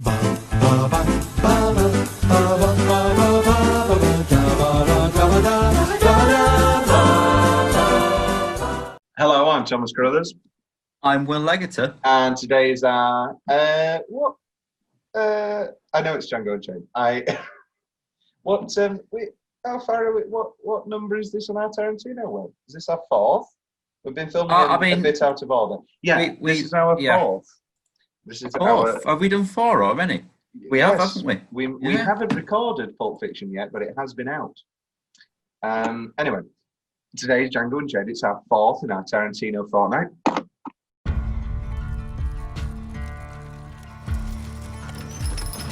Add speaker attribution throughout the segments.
Speaker 1: Hello, I'm Thomas Carruthers.
Speaker 2: I'm Will Leggetter.
Speaker 1: And today is our, I know it's Django Unchained. How far are we, what number is this on our Tarantino web? Is this our fourth? We've been filming a bit out of order. Yeah, this is our fourth. This is
Speaker 2: fourth. Have we done four already? We have, haven't we?
Speaker 1: We haven't recorded Pulp Fiction yet, but it has been out. Anyway, today is Django Unchained. It's our fourth in our Tarantino fortnight.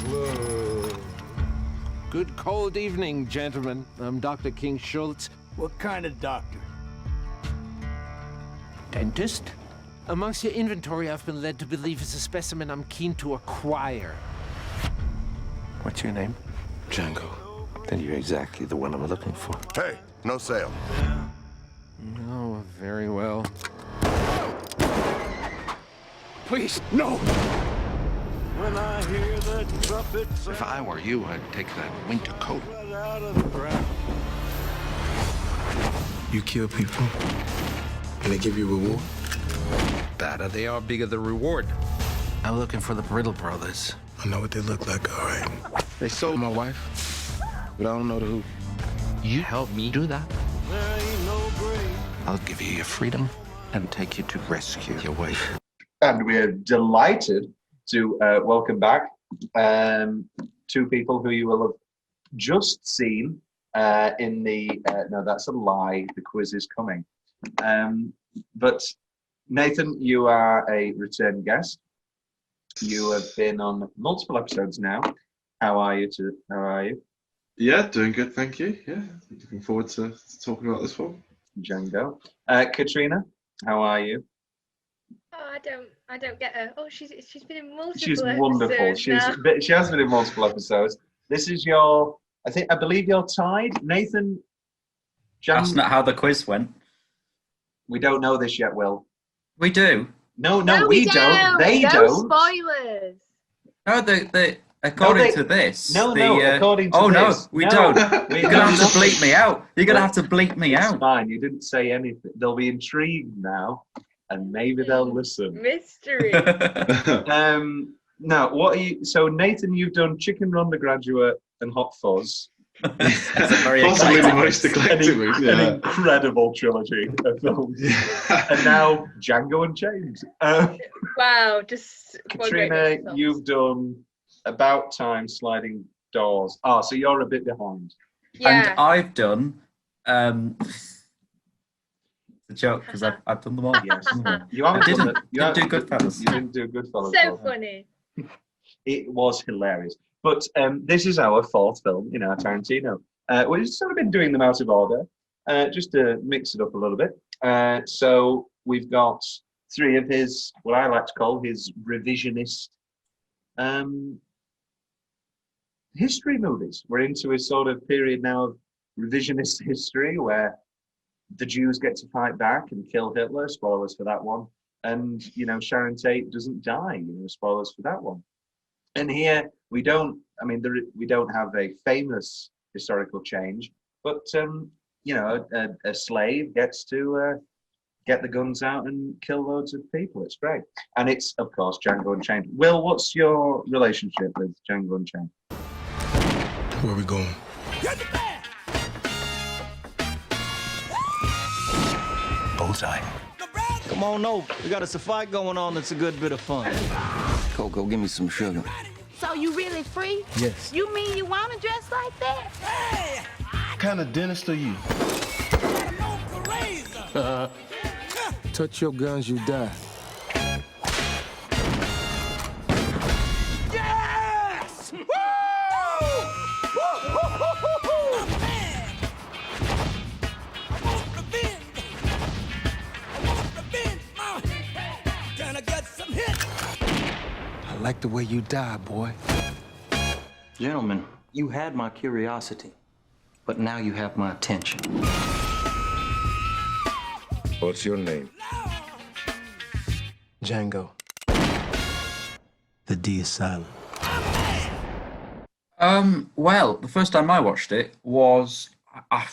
Speaker 3: Whoa. Good cold evening, gentlemen. I'm Dr. King Schultz.
Speaker 4: What kind of doctor?
Speaker 3: Dentist? Amongst your inventory, I've been led to believe is a specimen I'm keen to acquire.
Speaker 5: What's your name?
Speaker 3: Django.
Speaker 5: Then you're exactly the one I'm looking for.
Speaker 6: Hey, no sale.
Speaker 3: Oh, very well.
Speaker 4: Please, no! When I hear the trumpet sound,
Speaker 5: If I were you, I'd take that winter coat.
Speaker 4: out of the ground.
Speaker 7: You kill people, and they give you a reward?
Speaker 5: Better they are, bigger the reward. I'm looking for the Brittle brothers.
Speaker 7: I know what they look like, all right.
Speaker 5: They sold my wife, but I don't know the who. You help me do that,
Speaker 4: There ain't no grave.
Speaker 5: I'll give you your freedom and take you to rescue your wife.
Speaker 1: And we are delighted to welcome back two people who you will have just seen in the... no, that's a lie. The quiz is coming. But Nathan, you are a return guest. You have been on multiple episodes now. How are you?
Speaker 8: Yeah, doing good, thank you. Yeah, looking forward to talking about this one.
Speaker 1: Django. Katrina, how are you?
Speaker 9: Oh, I don't get her. Oh, she's been in multiple
Speaker 1: She's
Speaker 9: episodes
Speaker 1: wonderful. She has been in multiple episodes. This is your, I believe you're tied. Nathan,
Speaker 2: That's not how the quiz went.
Speaker 1: We don't know this yet, Will.
Speaker 2: We do.
Speaker 1: No, we don't. They
Speaker 9: no
Speaker 1: don't.
Speaker 9: Spoilers.
Speaker 2: No, according to this.
Speaker 1: According to this.
Speaker 2: No, we don't. You're gonna have to bleep me out. You're gonna have to bleep me out.
Speaker 1: It's fine. You didn't say anything. They'll be intrigued now, and maybe they'll listen.
Speaker 9: Mystery.
Speaker 1: No, what are you? So Nathan, you've done Chicken Run, The Graduate, and Hot Fuzz.
Speaker 2: That's a very
Speaker 8: Possibly the
Speaker 2: exciting
Speaker 8: most eclectic.
Speaker 1: An incredible trilogy of films. And now Django Unchained.
Speaker 9: Wow, just
Speaker 1: Katrina, you've done About Time, Sliding Doors. So you're a bit behind.
Speaker 9: Yeah.
Speaker 2: And I've done it's a joke because I've done them all.
Speaker 1: Yes. You haven't
Speaker 2: didn't.
Speaker 1: done it.
Speaker 2: Didn't do Goodfellas.
Speaker 1: You didn't do Goodfellas.
Speaker 9: So funny.
Speaker 1: It was hilarious. But this is our fourth film in our Tarantino. We've sort of been doing them out of order, just to mix it up a little bit. So we've got three of his, what I like to call his revisionist history movies. We're into a sort of period now of revisionist history where the Jews get to fight back and kill Hitler. Spoilers for that one. And, Sharon Tate doesn't die. Spoilers for that one. And here we don't have a famous historical change, but a slave gets to get the guns out and kill loads of people. It's great. And it's, of course, Django Unchained. Will, what's your relationship with Django Unchained?
Speaker 7: Where are we going?
Speaker 5: Bullseye.
Speaker 4: Come on over. We got a fight going on that's a good bit of fun.
Speaker 5: Coco, give me some sugar.
Speaker 10: So you really free?
Speaker 7: Yes.
Speaker 10: You mean you want to dress like that?
Speaker 7: What kind of dentist are you? Touch your guns, you die.
Speaker 4: Yes! Woo!
Speaker 7: I like the way you die, boy.
Speaker 11: Gentlemen, you had my curiosity, but now you have my attention.
Speaker 6: What's your name?
Speaker 7: Django. The D is silent.
Speaker 2: Well, the first time I watched it was, I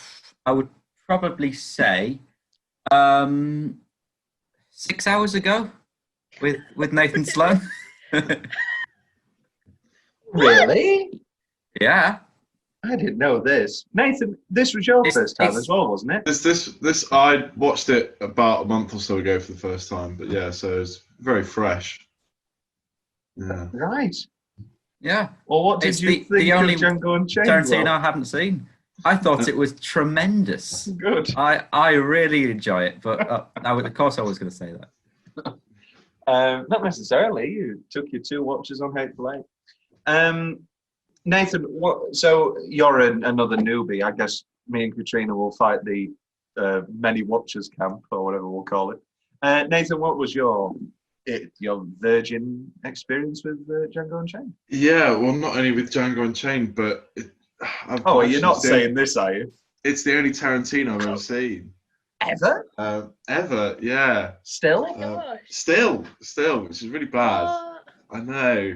Speaker 2: would probably say, 6 hours ago with Nathan Sloane.
Speaker 1: Really?
Speaker 2: Yeah.
Speaker 1: I didn't know this. Nathan, this was your first time as well, wasn't it?
Speaker 8: This I watched it about a month or so ago for the first time, but yeah, so it's very fresh. Yeah.
Speaker 1: Right.
Speaker 2: Yeah.
Speaker 1: Well, what did you think
Speaker 2: the only
Speaker 1: of Django Unchained?
Speaker 2: Tarantino
Speaker 1: Rob?
Speaker 2: I haven't seen. I thought it was tremendous.
Speaker 1: Good.
Speaker 2: I really enjoy it, but of course I was going to say that.
Speaker 1: Not necessarily. You took your 2 watches on Hateful Eight. Nathan, so you're another newbie. I guess me and Katrina will fight the many watchers camp, or whatever we'll call it. Nathan, what was your virgin experience with Django Unchained?
Speaker 8: Yeah, well, not only with Django Unchained, but
Speaker 1: you're not saying this, are you?
Speaker 8: It's the only Tarantino I've ever seen.
Speaker 1: Ever?
Speaker 8: Ever, yeah.
Speaker 1: Still?
Speaker 9: Oh my gosh.
Speaker 8: Still, which is really bad. I know.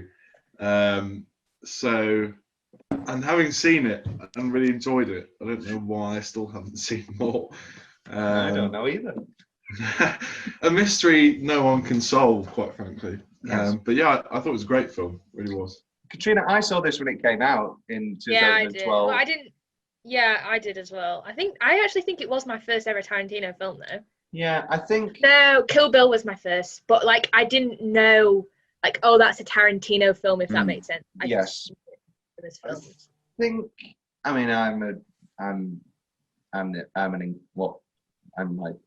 Speaker 8: So, and having seen it and really enjoyed it, I don't know why I still haven't seen more.
Speaker 1: I don't know either.
Speaker 8: A mystery no one can solve, quite frankly.
Speaker 1: Yes.
Speaker 8: But yeah, I thought it was a great film. It really was.
Speaker 1: Katrina, I saw this when it came out in 2012.
Speaker 9: Yeah, I did. Well, I didn't. Yeah, I did as well. I actually think it was my first ever Tarantino film, though.
Speaker 1: Yeah, I think.
Speaker 9: No, Kill Bill was my first, but like I didn't know, like, oh, that's a Tarantino film, if that makes sense.
Speaker 1: Yes. I think. I mean, I'm like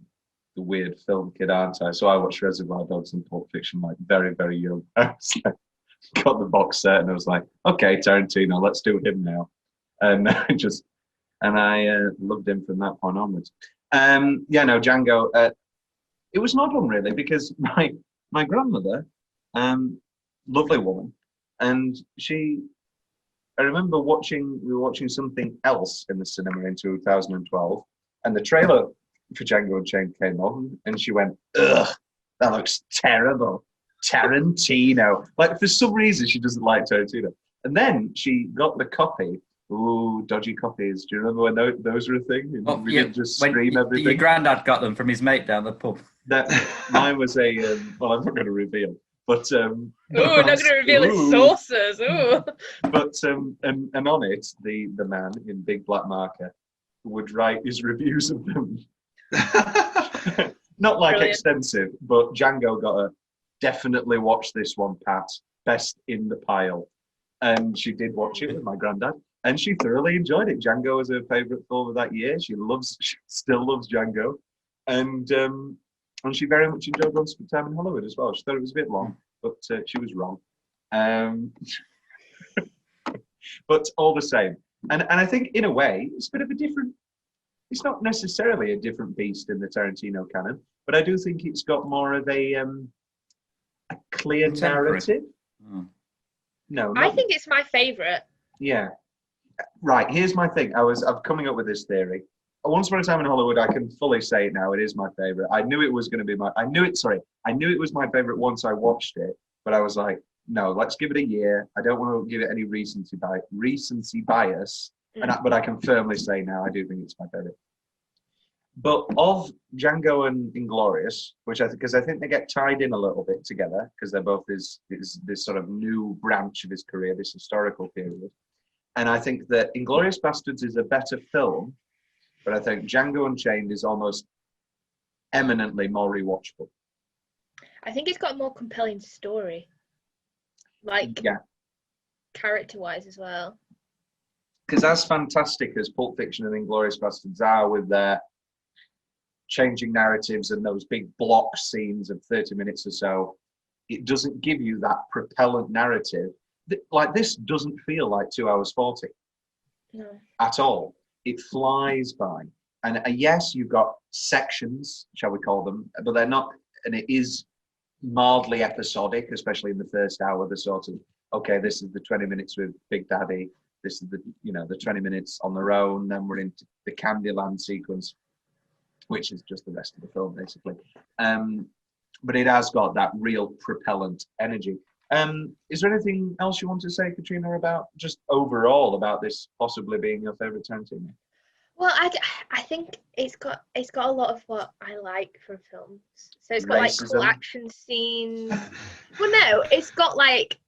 Speaker 1: the weird film kid, aren't I? So I watched Reservoir Dogs and Pulp Fiction like very, very young. I was like, got the box set and I was like, okay, Tarantino, let's do him now. And I loved him from that point onwards. Django. It was an odd one really because my grandmother, lovely woman, and I remember we were watching something else in the cinema in 2012, and the trailer for Django Unchained came on, and she went, "Ugh, that looks terrible, Tarantino." Like for some reason, she doesn't like Tarantino. And then she got the copy. Ooh, dodgy copies. Do you remember when those were a thing? We didn't just scream everything.
Speaker 2: Your granddad got them from his mate down the pub.
Speaker 1: Mine was a. Well, I'm not going to reveal. But
Speaker 9: ooh, not going to reveal his sources. Ooh.
Speaker 1: But and on it, the man in big black marker would write his reviews of them. Not like
Speaker 9: Brilliant.
Speaker 1: Extensive, but Django got a definitely watch this one, Pat. Best in the pile. And she did watch it with my granddad, and she thoroughly enjoyed it. Django was her favourite film of that year. She still loves Django, and she very much enjoyed Once Upon a Time in Hollywood as well. She thought it was a bit long, but she was wrong. But all the same, and I think in a way it's a bit of a different. It's not necessarily a different beast in the Tarantino canon, but I do think it's got more of a clear narrative. No,
Speaker 9: I think it's my favourite.
Speaker 1: Yeah. Right, here's my thing. I'm coming up with this theory. Once Upon a Time in Hollywood, I can fully say it now. It is my favorite. I knew it was going to be I knew it was my favorite once I watched it, but I was like, no, let's give it a year. I don't want to give it any recency bias. But I can firmly say now, I do think it's my favorite. But of Django and Inglourious, because I think they get tied in a little bit together, because they're both this sort of new branch of his career, this historical period. And I think that Inglourious Basterds is a better film, but I think Django Unchained is almost eminently more rewatchable.
Speaker 9: I think it's got a more compelling story. Like, character-wise as well.
Speaker 1: Because as fantastic as Pulp Fiction and Inglourious Basterds are with their changing narratives and those big block scenes of 30 minutes or so, it doesn't give you that propellant narrative. Like, this doesn't feel like 2 hours 40 at all. It flies by. And yes, you've got sections, shall we call them, but they're not, and it is mildly episodic, especially in the first hour, the sort of, okay, this is the 20 minutes with Big Daddy, this is the 20 minutes on their own, then we're into the Candyland sequence, which is just the rest of the film, basically. But it has got that real propellant energy. Is there anything else you want to say, Katrina, about just overall about this possibly being your favourite Tarantino?
Speaker 9: Well, I think it's got a lot of what I like from films. So it's got like cool
Speaker 1: Racism?
Speaker 9: action scenes. Well, no, it's got like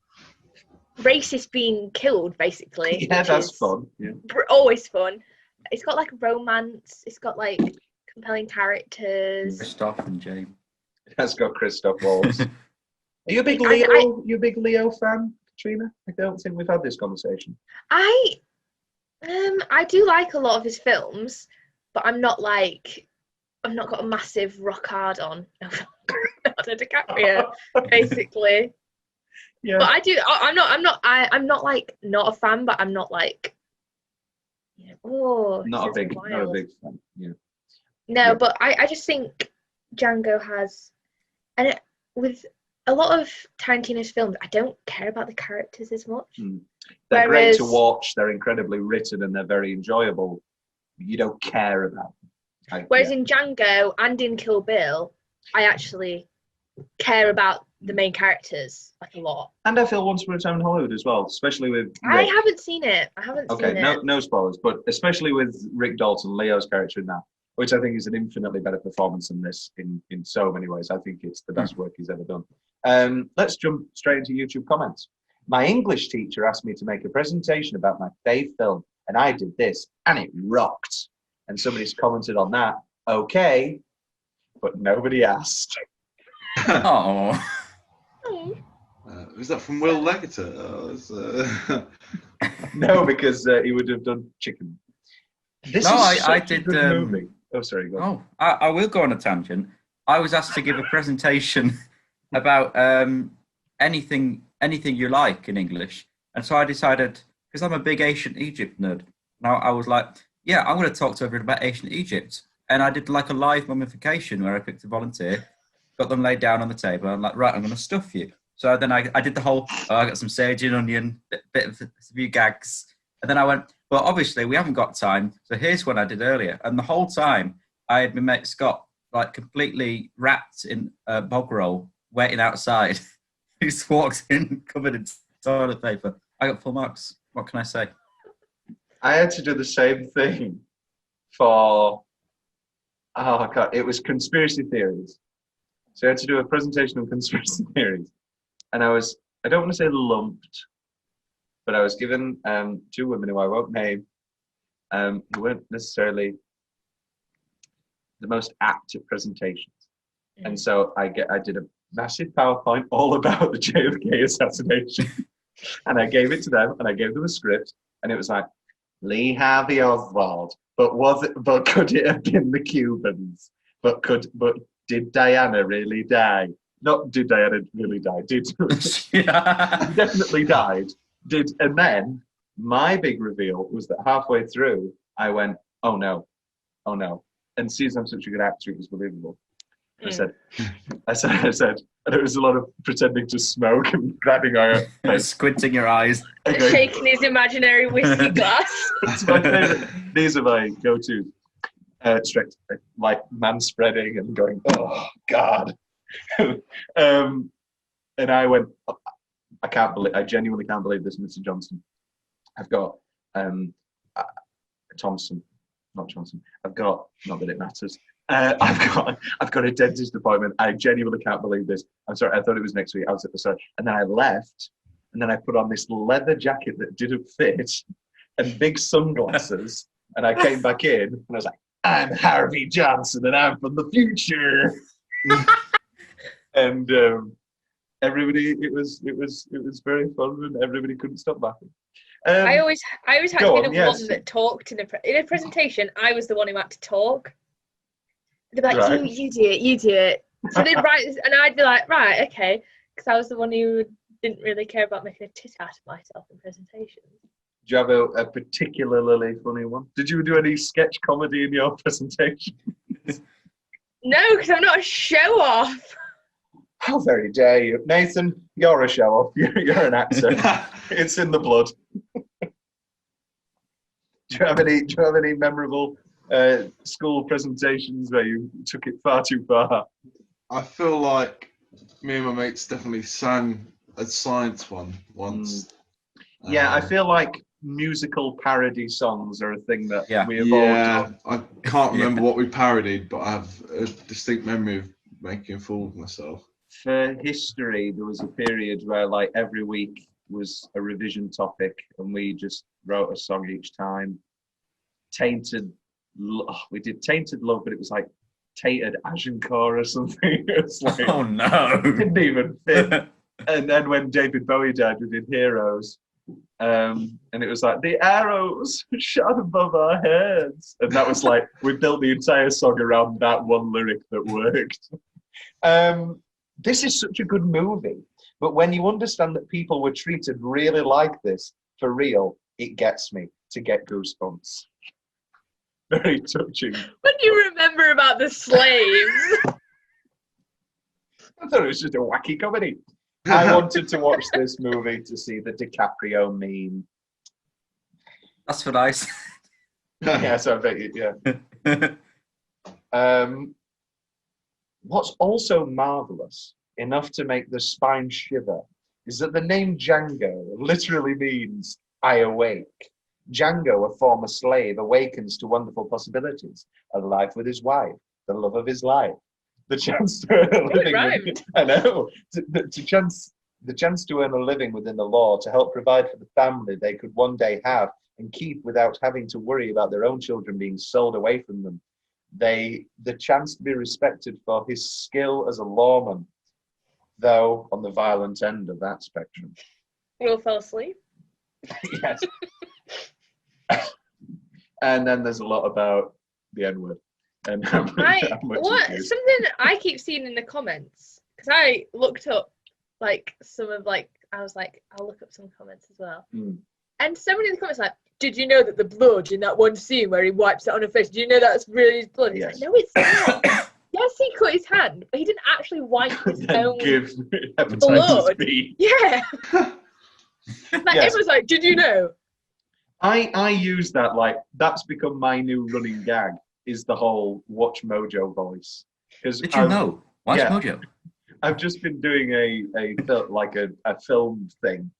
Speaker 9: racists being killed basically.
Speaker 1: Yeah,
Speaker 9: which
Speaker 1: that's
Speaker 9: is
Speaker 1: fun. Yeah.
Speaker 9: Always fun. It's got like romance. It's got like compelling characters.
Speaker 2: Christoph and James.
Speaker 1: That's got Christoph Waltz. Are you a big
Speaker 9: I-
Speaker 1: Leo? You a big Leo fan, Katrina? I don't think we've had this conversation.
Speaker 9: I do like a lot of his films, but I'm not got a massive rock hard on Leonardo DiCaprio, basically.
Speaker 1: Yeah.
Speaker 9: But I do. I'm not like not a fan, but I'm not like,
Speaker 1: Not a
Speaker 9: this is
Speaker 1: big
Speaker 9: wild.
Speaker 1: fan. Yeah.
Speaker 9: No,
Speaker 1: Yeah.
Speaker 9: but I just think Django has, with a lot of Tarantino's films, I don't care about the characters as much.
Speaker 1: They're great to
Speaker 9: Whereas-
Speaker 1: watch. They're incredibly written and they're very enjoyable. You don't care about them.
Speaker 9: Whereas in Django and in Kill Bill, I actually care about the main characters like a lot.
Speaker 1: And I feel Once Upon a Time in Hollywood as well, especially with
Speaker 9: I
Speaker 1: Rick.
Speaker 9: haven't seen it. I haven't
Speaker 1: Okay,
Speaker 9: seen it.
Speaker 1: no spoilers, but especially with Rick Dalton, Leo's character in that, which I think is an infinitely better performance than this in so many ways. I think it's the best work he's ever done. Let's jump straight into YouTube comments. My English teacher asked me to make a presentation about my fave film, and I did this, and it rocked. And somebody's commented on that. Okay, but nobody asked.
Speaker 2: Oh.
Speaker 8: Was that from Will Leggetter? Oh, it's,
Speaker 1: No, because he would have done Chicken. This
Speaker 2: No,
Speaker 1: is
Speaker 2: I
Speaker 1: such a
Speaker 2: did,
Speaker 1: good movie. Oh, sorry, go on.
Speaker 2: Oh, I will go on a tangent. I was asked to give a presentation about anything you like in English. And so I decided, because I'm a big ancient Egypt nerd, now I was like, yeah, I'm going to talk to everyone about ancient Egypt. And I did like a live mummification where I picked a volunteer, got them laid down on the table. I'm like, right, I'm going to stuff you. So then I did the whole, I got some sage and onion, bit of a few gags. And then I went, well, obviously we haven't got time. So here's what I did earlier. And the whole time I had my mate Scott like completely wrapped in a bog roll, waiting outside. He just walks in covered in toilet paper. I got full marks. What can I say?
Speaker 1: I had to do the same thing for, oh God, it was conspiracy theories. So I had to do a presentation on conspiracy theories. And I don't want to say lumped, but I was given two women who I won't name, who weren't necessarily the most apt at presentations. And so I did a massive PowerPoint all about the JFK assassination. And I gave it to them, and I gave them a script, and it was like, Lee Harvey Oswald, but could it have been the Cubans? But did Diana really die? Not did Diana really die, did
Speaker 2: Yeah.
Speaker 1: definitely died. And then my big reveal was that halfway through I went, oh no. And since I'm such a good actor, it was believable. I said, and it was a lot of pretending to smoke and grabbing our
Speaker 2: Squinting your eyes.
Speaker 9: Shaking his imaginary whiskey glass.
Speaker 1: It's my favorite. These are my go-to. Straight, like man-spreading and going, oh God. And I went, I genuinely can't believe this, Mr. Johnson. I've got Thompson, not Johnson. I've got, not that it matters. I've got a dentist appointment. I genuinely can't believe this. I'm sorry, I thought it was next week. I was at the start. And then I left, and then I put on this leather jacket that didn't fit and big sunglasses. And I came back in, and I was like, I'm Harvey Johnson, and I'm from the future. And everybody, it was very fun, and everybody couldn't stop laughing.
Speaker 9: I always had to
Speaker 1: go
Speaker 9: be
Speaker 1: on,
Speaker 9: the
Speaker 1: yes.
Speaker 9: one that talked in a presentation. I was the one who had to talk. They'd be like,
Speaker 1: Right.
Speaker 9: you do it. So they'd write this, and I'd be like, right, okay, because I was the one who didn't really care about making a tit out of myself in presentations.
Speaker 1: Do you have a particularly funny one? Did you do any sketch comedy in your presentation?
Speaker 9: No, because I'm not a show-off.
Speaker 1: How very dare you, Nathan? You're a show-off. You're an actor. It's in the blood. Do you have any memorable school presentations where you took it far too far?
Speaker 8: I feel like me and my mates definitely sang a science one once.
Speaker 1: Yeah, I feel like musical parody songs are a thing that we have all done.
Speaker 8: I can't remember what we parodied, but I have a distinct memory of making a fool of myself.
Speaker 1: For history, there was a period where like every week was a revision topic, and we just wrote a song each time. We did Tainted Love, but it was like Tainted Agincourt or something. It was like,
Speaker 2: Oh no!
Speaker 1: Didn't even fit. And then when David Bowie died, we did Heroes. And it was like, the arrows shot above our heads. And that was like, we built the entire song around that one lyric that worked. This is such a good movie. But when you understand that people were treated really like this, for real, it gets me to get goosebumps. Very touching.
Speaker 9: When you remember about the slaves.
Speaker 1: I thought it was just a wacky comedy. I wanted to watch this movie to see the DiCaprio meme.
Speaker 2: That's what I said.
Speaker 1: Yeah, so I bet you, yeah. What's also marvelous, enough to make the spine shiver, is that the name Django literally means I awake. Django, a former slave, awakens to wonderful possibilities, a life with his wife, the love of his life. The chance to earn a living. I know. The chance to earn a living within the law, to help provide for the family they could one day have and keep without having to worry about their own children being sold away from them. The chance to be respected for his skill as a lawman, though on the violent end of that spectrum.
Speaker 9: Will fell asleep.
Speaker 1: Yes. And then there's a lot about the N-word. And
Speaker 9: something I keep seeing in the comments, because I looked up like some of like, I was like, I'll look up some comments as well. And somebody in the comments like, did you know that the blood in that one scene where he wipes it on her face, do you know that's really his blood? He's like, no, it's not. Yes, he cut his hand, but he didn't actually wipe his own
Speaker 1: give
Speaker 9: blood.
Speaker 1: B.
Speaker 9: Yeah. Like everyone's like, did you know?
Speaker 1: I use that, like, that's become my new running gag, is the whole Watch Mojo voice.
Speaker 2: Did you know? Watch Mojo?
Speaker 1: I've just been doing a film thing,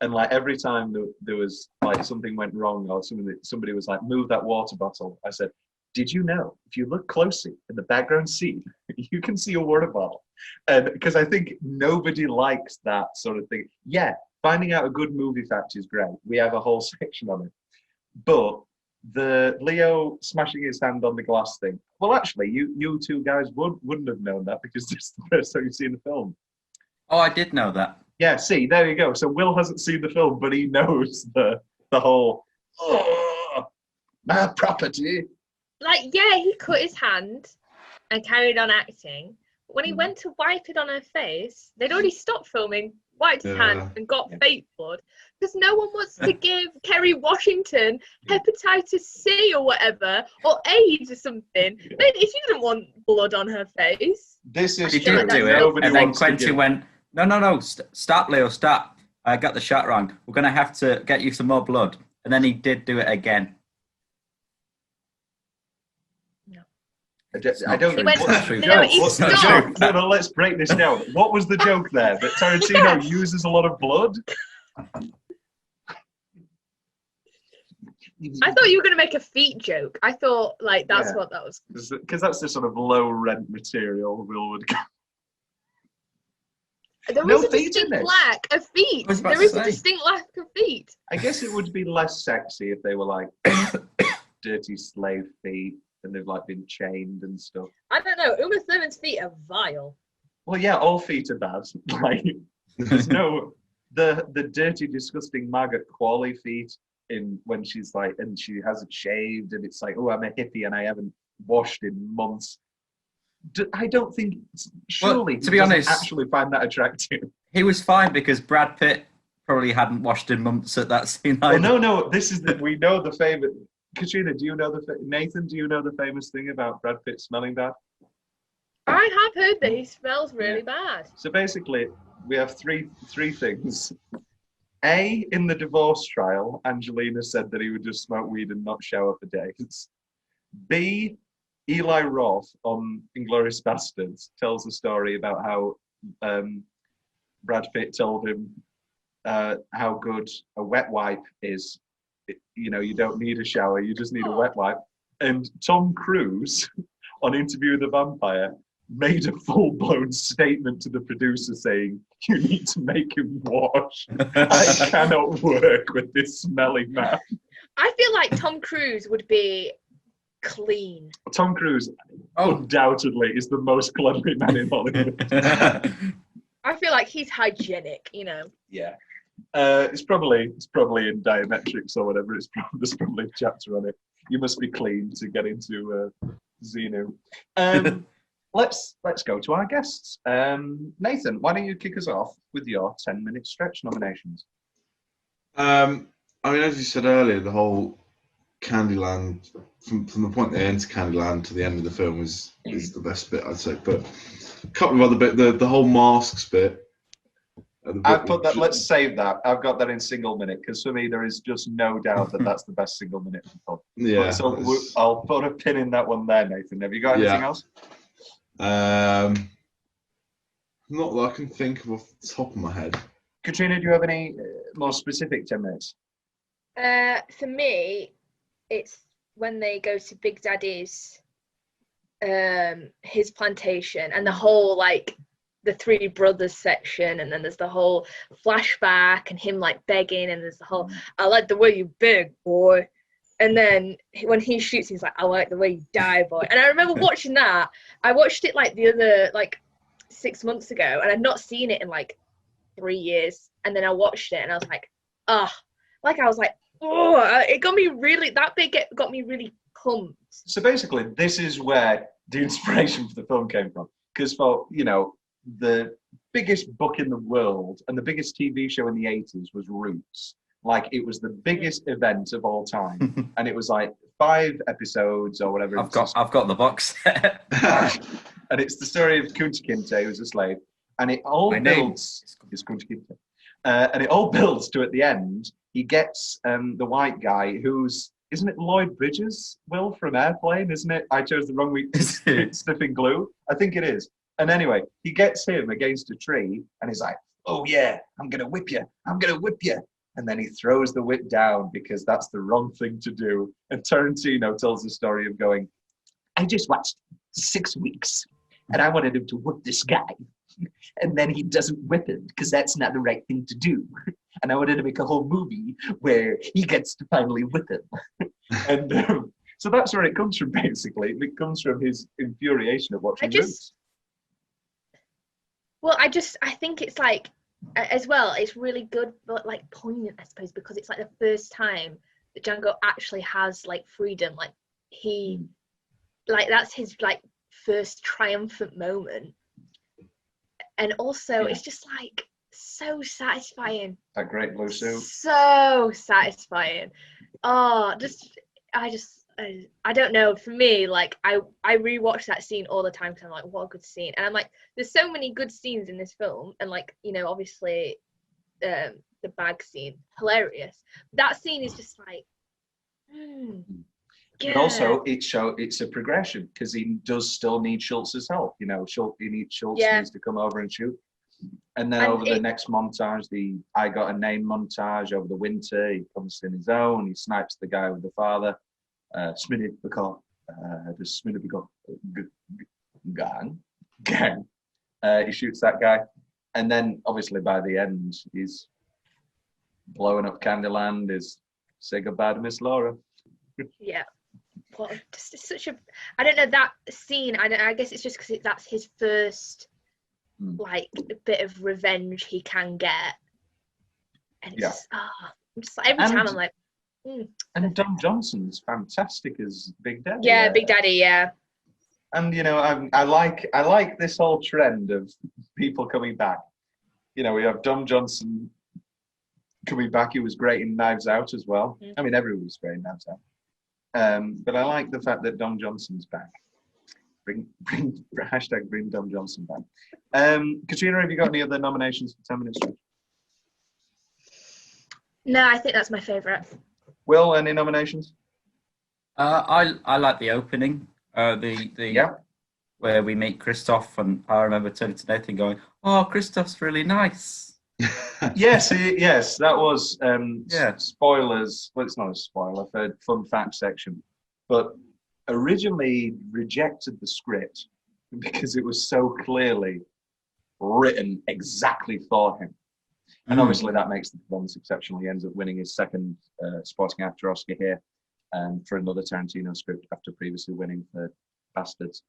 Speaker 1: and like every time there was like something went wrong or somebody was like, move that water bottle, I said, did you know if you look closely in the background scene, you can see a water bottle? And because I think nobody likes that sort of thing. Yeah, finding out a good movie fact is great. We have a whole section on it. But the Leo smashing his hand on the glass thing, well, actually, you two guys wouldn't have known that because this is the first time you've seen the film.
Speaker 2: Oh, I did know that.
Speaker 1: Yeah, see, there you go. So Will hasn't seen the film, but he knows the whole, my property.
Speaker 9: Like, yeah, he cut his hand and carried on acting. But when he went to wipe it on her face, they'd already stopped filming, wiped his hand and got fake blood, because no one wants to give Kerry Washington hepatitis C or whatever, or AIDS or something. If you didn't want blood on her face.
Speaker 1: This is
Speaker 2: He didn't do it, and then Quentin went, no, stop, Leo, stop. I got the shot wrong. We're going to have to get you some more blood. And then he did do it again.
Speaker 1: I don't know. What's the joke? No, let's break this down. What was the joke there? That Tarantino uses a lot of blood?
Speaker 9: I thought you were going to make a feet joke. I thought, like, that's what that was.
Speaker 1: Because that's the sort of low rent material Will would go.
Speaker 9: There was a distinct lack of feet. There is a distinct lack of feet.
Speaker 1: I guess it would be less sexy if they were like dirty slave feet and they've like been chained and stuff.
Speaker 9: I don't know. Uma Thurman's feet are vile.
Speaker 1: Well, yeah, all feet are bad. Like, there's no the dirty, disgusting Margaret Qualley feet in when she's like, and she hasn't shaved, and it's like, oh, I'm a hippie and I haven't washed in months. I don't think, surely,
Speaker 2: well, to be honest,
Speaker 1: actually find that attractive.
Speaker 2: He was fine because Brad Pitt probably hadn't washed in months at that scene. Either.
Speaker 1: Oh, no, this is we know the famous. Katrina, do you know Nathan? Do you know the famous thing about Brad Pitt smelling bad?
Speaker 9: I have heard that he smells really bad.
Speaker 1: So basically, we have three things. A, in the divorce trial, Angelina said that he would just smoke weed and not shower for days. B, Eli Roth on Inglourious Bastards tells a story about how Brad Pitt told him how good a wet wipe is. You know, you don't need a shower, you just need a wet wipe. And Tom Cruise, on Interview with the Vampire, made a full-blown statement to the producer saying, "You need to make him wash. I cannot work with this smelly man."
Speaker 9: I feel like Tom Cruise would be clean.
Speaker 1: Tom Cruise undoubtedly is the most cleanly man in Hollywood.
Speaker 9: I feel like he's hygienic, you know.
Speaker 1: Yeah. It's probably in Diametrics or whatever. There's probably a chapter on it. You must be clean to get into Xenu. Let's go to our guests. Nathan, why don't you kick us off with your 10-minute stretch nominations?
Speaker 8: I mean, as you said earlier, the whole Candyland, from the point they enter Candyland to the end of the film is the best bit, I'd say. But a couple of other bits, the whole masks bit.
Speaker 1: I've put that. Let's save that. I've got that in single minute because for me there is just no doubt that that's the best single minute of the film.
Speaker 8: Yeah.
Speaker 1: So I'll put a pin in that one there, Nathan. Have you got anything else?
Speaker 8: Not that I can think of off the top of my head.
Speaker 1: Katrina, do you have any more specific 10 minutes?
Speaker 9: For me, it's when they go to Big Daddy's, his plantation, and the whole like the three brothers section, and then there's the whole flashback and him like begging, and there's the whole "I like the way you beg, boy," and then when he shoots, he's like, "I like the way you die, boy." And I remember watching that. I watched it like the other 6 months ago, and I'd not seen it in like 3 years, and then I watched it and I was like, it got me really, that bit got me really pumped.
Speaker 1: So basically this is where the inspiration for the film came from, because for the biggest book in the world and the biggest TV show in the 80s was Roots. Like, it was the biggest event of all time, and it was like 5 episodes or whatever.
Speaker 2: I've got the box set.
Speaker 1: And it's the story of Kunta Kinte, who's a slave, and it all builds. It's Kunta Kinte, and it all builds to at the end. He gets the white guy who's, isn't it Lloyd Bridges, Will, from Airplane? Isn't it? I chose the wrong week to sniffing glue. I think it is. And anyway, he gets him against a tree, and he's like, "Oh yeah, I'm gonna whip you. I'm gonna whip you." And then he throws the whip down because that's the wrong thing to do. And Tarantino tells the story of going, "I just watched 6 weeks and I wanted him to whip this guy. And then he doesn't whip him because that's not the right thing to do. And I wanted to make a whole movie where he gets to finally whip him." And so that's where it comes from, basically. It comes from his infuriation of watching Roots.
Speaker 9: I think it's like, as well, it's really good, but like poignant, I suppose, because it's like the first time that Django actually has like freedom. Like that's his like first triumphant moment. And also it's just like so satisfying.
Speaker 1: That great blue suit.
Speaker 9: So satisfying. I don't know. For me, like I rewatch that scene all the time because I'm like, what a good scene. And I'm like, there's so many good scenes in this film, and like, obviously, the bag scene, hilarious. That scene is just like,
Speaker 1: But also, it's a progression because he does still need Schultz's help. Schultz needs to come over and shoot. And then over the next montage, the I Got a Name montage, over the winter, he comes in his own, he snipes the guy with the father. Sminny because the Sminny because gang. He shoots that guy, and then obviously by the end he's blowing up Candyland. Is say goodbye to Miss Laura.
Speaker 9: Yeah, well, just such a. I don't know that scene. I guess it's just because that's his first like bit of revenge he can get, and it's just like, every time I'm like.
Speaker 1: And Don Johnson's fantastic as Big Daddy.
Speaker 9: Yeah, Big Daddy, yeah.
Speaker 1: And I like this whole trend of people coming back. We have Don Johnson coming back. He was great in Knives Out as well. I mean, everyone was great in Knives Out. But I like the fact that Don Johnson's back. Bring Don Johnson back. Katrina, have you got any other nominations for 10 minutes?
Speaker 9: No, I think that's my favourite.
Speaker 1: Will, any nominations?
Speaker 2: I like the opening. The where we meet Christoph, and I remember turning to Nathan going, "Oh, Christoph's really nice."
Speaker 1: Yes, that was
Speaker 2: Yeah.
Speaker 1: spoilers. Well, it's not a spoiler for fun fact section, but originally rejected the script because it was so clearly written exactly for him. And obviously that makes the performance exceptional. He ends up winning his second supporting actor Oscar here for another Tarantino script after previously winning for Bastards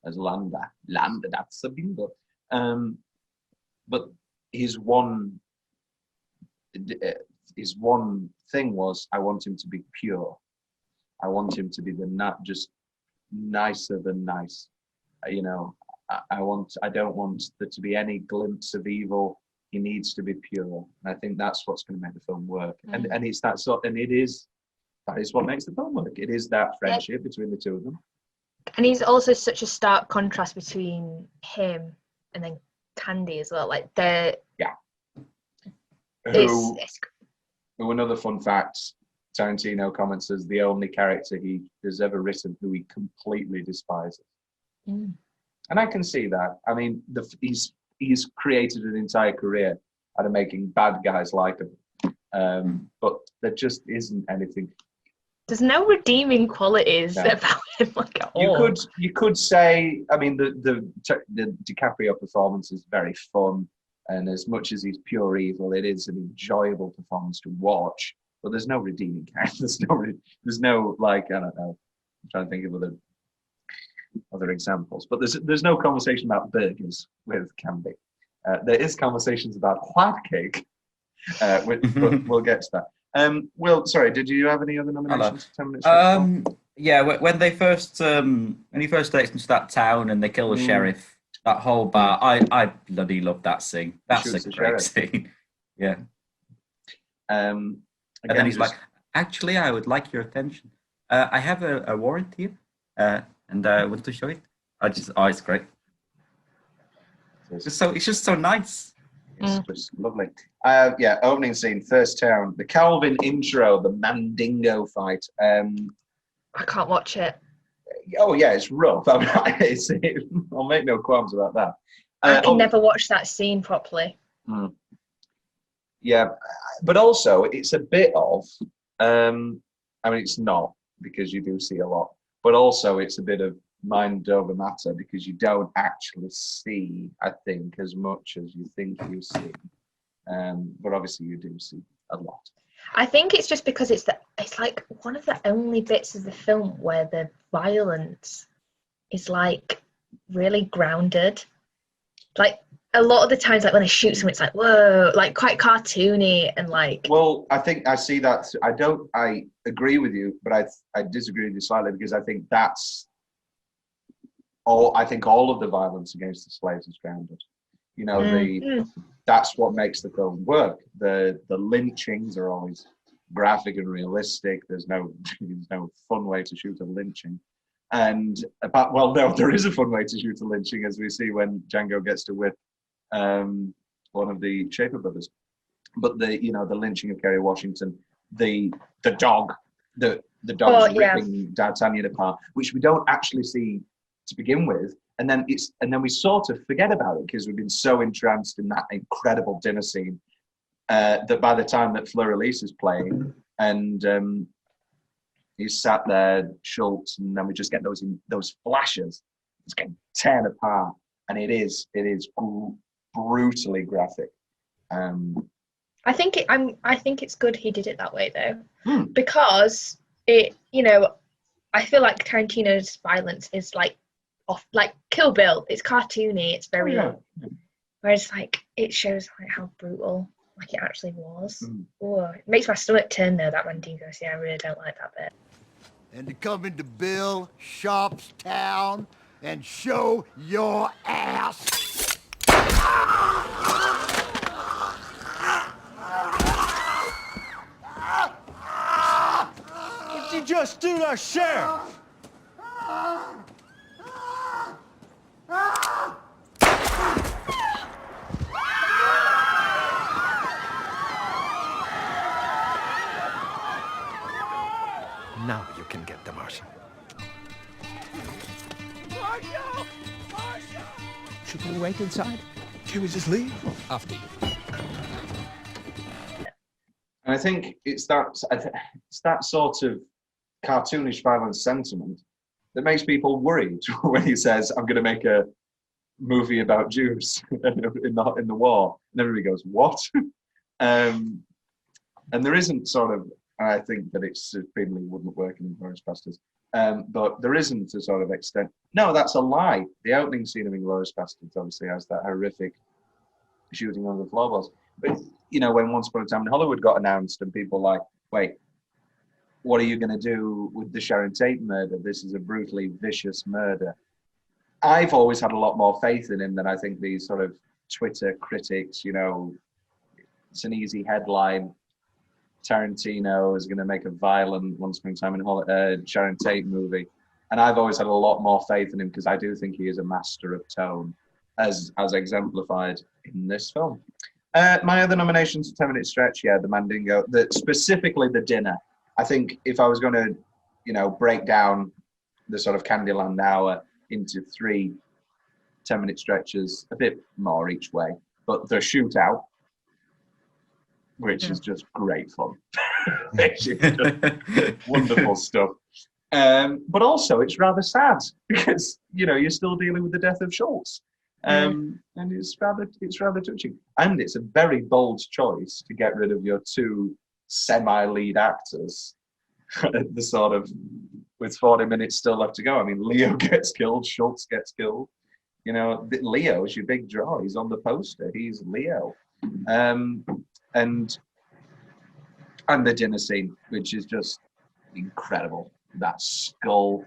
Speaker 1: as Landa, that's a bingo. But his one thing was, I want him to be pure. I want him to be not just nicer than nice. You know, I don't want there to be any glimpse of evil. He needs to be pure. And I think that's what's going to make the film work. And it's that sort, and that is what makes the film work. It is that friendship between the two of them. And
Speaker 9: he's also such a stark contrast between him and then Candy as well. Like they're
Speaker 1: Who another fun fact, Tarantino comments as the only character he has ever written who he completely despises. And I can see that. I mean, he's created an entire career out of making bad guys like him. But there just isn't anything.
Speaker 9: There's no redeeming qualities about him like at all.
Speaker 1: You could say, I mean, the DiCaprio performance is very fun, and as much as he's pure evil, it is an enjoyable performance to watch. But there's no redeeming character. There's no like, I don't know. I'm trying to think of other examples. But there's no conversation about burgers with Candy. There is conversations about white cake. But we'll get to that. Will, sorry, did you have any other nominations? 10 minutes
Speaker 2: yeah, when he first takes them to that town and they kill the sheriff, that whole bar, I bloody love that scene. That's a great scene. Yeah. And then he's like, actually, I would like your attention. I have a warrant here, and I want to show it. It's great. It's just so nice.
Speaker 1: It's just lovely. Opening scene, first town, the Calvin intro, the Mandingo fight.
Speaker 9: I can't watch it.
Speaker 1: Oh yeah, it's rough. I mean, I'll make no qualms about that.
Speaker 9: I can never watch that scene properly.
Speaker 1: Yeah, but also it's a bit of. I mean, it's not, because you do see a lot, but also it's a bit of mind over matter, because you don't actually see, I think, as much as you think you see. But obviously you do see a lot.
Speaker 9: I think it's just because it's like one of the only bits of the film where the violence is like really grounded. Like a lot of the times, like when they shoot someone, it's like, whoa, like quite cartoony and like.
Speaker 1: Well, I think I see that. I agree with you, but I disagree with you slightly, because I think that's all. I think all of the violence against the slaves is grounded. You know, that's what makes the film work. The lynchings are always graphic and realistic. There's no fun way to shoot a lynching. And there is a fun way to shoot a lynching, as we see when Django gets to whip one of the Schaefer brothers. But the lynching of Kerry Washington, the dog ripping D'Artagnan apart, which we don't actually see to begin with. And then we sort of forget about it because we've been so entranced in that incredible dinner scene that by the time that Fleur-Elise is playing and he's sat there, Schultz, and then we just get those flashes. It's getting torn apart, and it is brutally graphic.
Speaker 9: I think it's good he did it that way though, because it, I feel like Tarantino's violence is like Kill Bill. It's cartoony. It's very, whereas like it shows like how brutal like it actually was. It makes my stomach turn though, that Mandingo scene. I really don't like that bit.
Speaker 4: And to come into Bill Sharp's town and show your ass. What'd you just do to Sheriff?
Speaker 3: Now you can get the Martian. Should we wait inside?
Speaker 7: Can we just leave?
Speaker 3: After you.
Speaker 1: And I think it's that sort of cartoonish violent sentiment that makes people worried when he says, "I'm going to make a movie about Jews in the war," and everybody goes, "What?" And there isn't sort of, I think that it's supremely wouldn't work in Inglourious Basterds, but there isn't a sort of extent. No, that's a lie. The opening scene of Inglourious Basterds obviously has that horrific shooting on the floorboards. But when Once Upon a Time in Hollywood got announced, and people were like, "Wait, what are you going to do with the Sharon Tate murder? This is a brutally vicious murder." I've always had a lot more faith in him than I think these sort of Twitter critics. It's an easy headline. Tarantino is going to make a violent Once Upon a Time in Hollywood Sharon Tate movie, and I've always had a lot more faith in him because I do think he is a master of tone, as exemplified in this film. My other nominations: 10-minute stretch, the Mandingo, specifically the dinner. I think if I was going to, break down the sort of Candyland hour into 3 10-minute stretches, a bit more each way, but the shootout, which is just great fun. It's just wonderful stuff. But also it's rather sad because, you're still dealing with the death of Schultz. And it's rather touching. And it's a very bold choice to get rid of your 2 semi-lead actors the sort of, with 40 minutes still left to go. I mean, Leo gets killed, Schultz gets killed. Leo is your big draw. He's on the poster. He's Leo. And the dinner scene, which is just incredible. That skull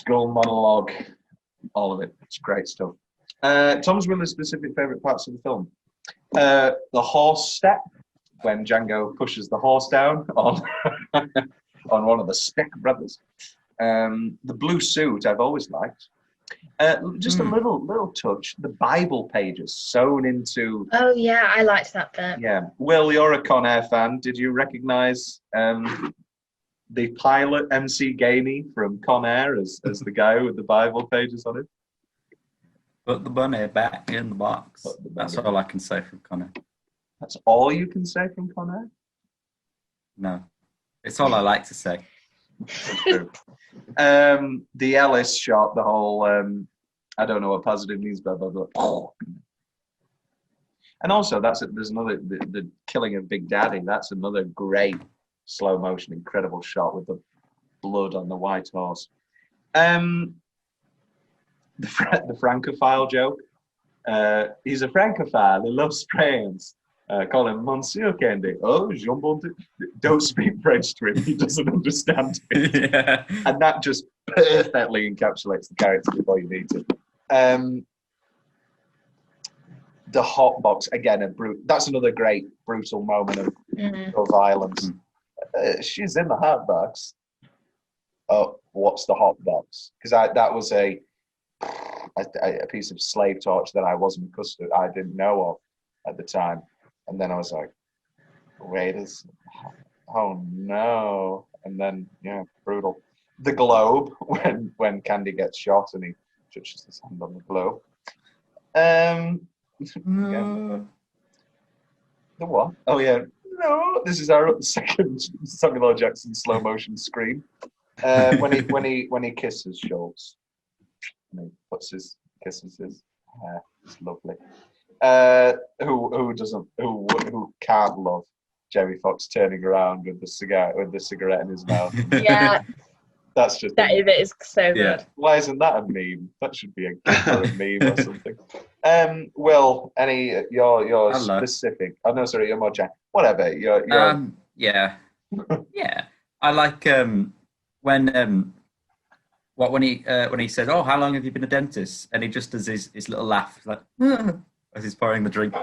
Speaker 1: monologue, all of it. It's great stuff. Tom's Willer's specific favourite parts of the film. The horse step, when Django pushes the horse down on on one of the Stick brothers. The blue suit I've always liked. Just a little touch. The Bible pages sewn into.
Speaker 9: Oh yeah, I liked that bit.
Speaker 1: Yeah, Will, you're a Con Air fan. Did you recognise the pilot MC Gainey from Con Air as the guy with the Bible pages on it?
Speaker 2: Put the bunny back in the box. That's all I can say from Con Air.
Speaker 1: That's all you can say from Con Air?
Speaker 2: No, it's all I like to say.
Speaker 1: True. The Ellis shot, the whole I don't know what positive means, blah blah blah. Oh. And also there's another the killing of Big Daddy. That's another great slow motion, incredible shot with the blood on the white horse. The Francophile joke. He's a Francophile. He loves France. Call him Monsieur Candy. Oh, jambon. Don't speak French to him. He doesn't understand it. Yeah. And that just perfectly encapsulates the character before you need to. The hot box, again, that's another great brutal moment of violence. She's in the hot box. Oh, what's the hot box? Because that was a piece of slave torture that I wasn't accustomed, I didn't know of at the time. And then I was like, wait, oh no. And then, brutal. The globe, when Candy gets shot and he touches his hand on the globe. The what? Oh yeah. No, this is our second Samuel L. Jackson slow motion scream. When he kisses Schultz. And he kisses his hair. It's lovely. Who can't love Jamie Foxx turning around with the cigarette in his mouth? Yeah, that's just
Speaker 9: that is so good.
Speaker 1: Why isn't that a meme? That should be a gif or a meme or something. Will, any your specific? Oh no, sorry, you're more Jack. Whatever. You're
Speaker 2: yeah. I like when he says, "Oh, how long have you been a dentist?" and he just does his little laugh, like as he's pouring the drink.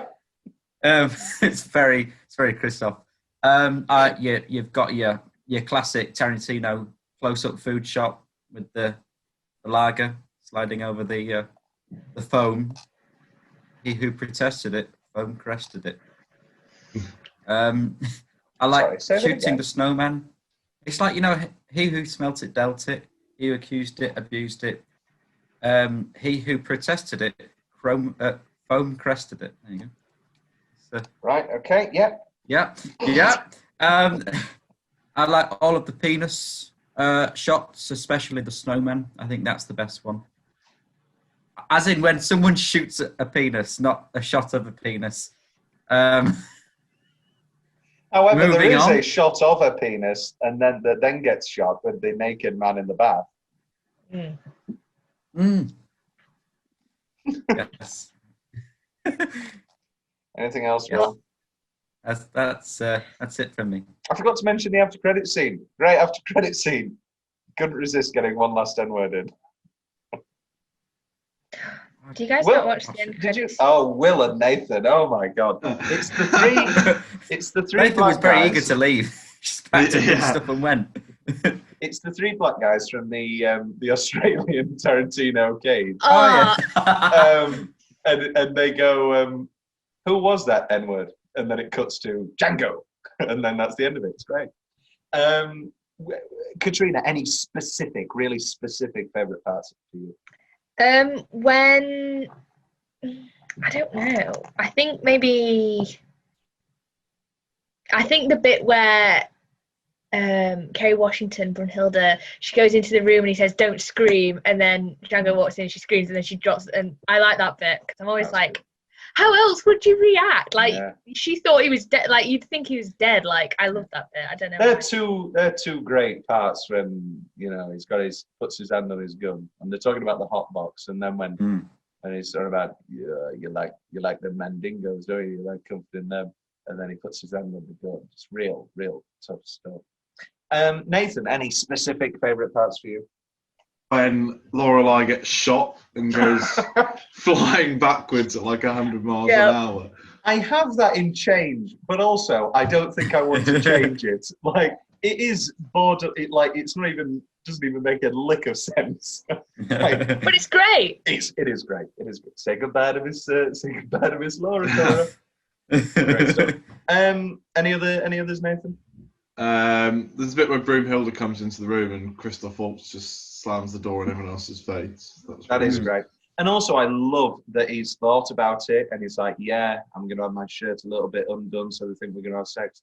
Speaker 2: It's very Christoph. You've got your classic Tarantino close-up food shot with the lager sliding over the foam. He who protested it, foam crested it. I like shooting the snowman. It's like, he who smelt it dealt it. He who accused it, abused it. He who protested it, foam crested it. There you go. So,
Speaker 1: Right. Okay. Yeah.
Speaker 2: yeah. I like all of the penis shots, especially the snowman. I think that's the best one. As in when someone shoots a penis, not a shot of a penis.
Speaker 1: However, there
Speaker 2: Moving
Speaker 1: is
Speaker 2: on.
Speaker 1: a shot of a penis, and then that then gets shot with the naked man in the bath.
Speaker 2: Yes.
Speaker 1: Anything else,
Speaker 2: Yes.
Speaker 1: Will?
Speaker 2: That's it from me.
Speaker 1: I forgot to mention the after credit scene. Great after credit scene. Couldn't resist getting one last N-word in.
Speaker 9: Do you guys
Speaker 1: Will,
Speaker 9: not watch the end
Speaker 1: did you?
Speaker 9: credits?
Speaker 1: Oh, Will and Nathan. Oh my God! It's the three. It's the three.
Speaker 2: Nathan was
Speaker 1: black
Speaker 2: very
Speaker 1: guys.
Speaker 2: eager to leave. Just packed up his stuff and went.
Speaker 1: It's the three black guys from the Australian Tarantino cage.
Speaker 9: Oh,
Speaker 1: And they go, who was that N-word? And then it cuts to Django, and then that's the end of it. It's great. Katrina, any specific, really specific favorite parts for you?
Speaker 9: when I don't know. I think the bit where Kerry Washington, Brunhilde, she goes into the room and he says, "Don't scream," and then Django walks in, she screams, and then she drops. And I like that bit because I'm always like, how else would you react? Like, she thought he was dead. Like, you'd think he was dead. Like, I love that bit. I don't know.
Speaker 1: They're two great parts when, you know, puts his hand on his gun, and they're talking about the hot box, and then when he's talking about you like the mandingos, don't you? You like comforting them, and then he puts his hand on the gun. It's real tough stuff. Nathan, any specific favorite parts for you?
Speaker 8: When Lorelei gets shot and goes flying backwards at like 100 miles an hour.
Speaker 1: I have that in change, but also I don't think I want to change it. Like, it is border. It's not even, doesn't even make a lick of sense. Like,
Speaker 9: but it's great.
Speaker 1: It is great. It is good. Say goodbye to Miss Laura. Great stuff. Any others, Nathan?
Speaker 8: There's a bit where Broomhilda comes into the room and Christoph Waltz just slams the door in everyone else's face.
Speaker 1: That is great. And also, I love that he's thought about it and he's like, yeah, I'm going to have my shirt a little bit undone so they think we're going to have sex.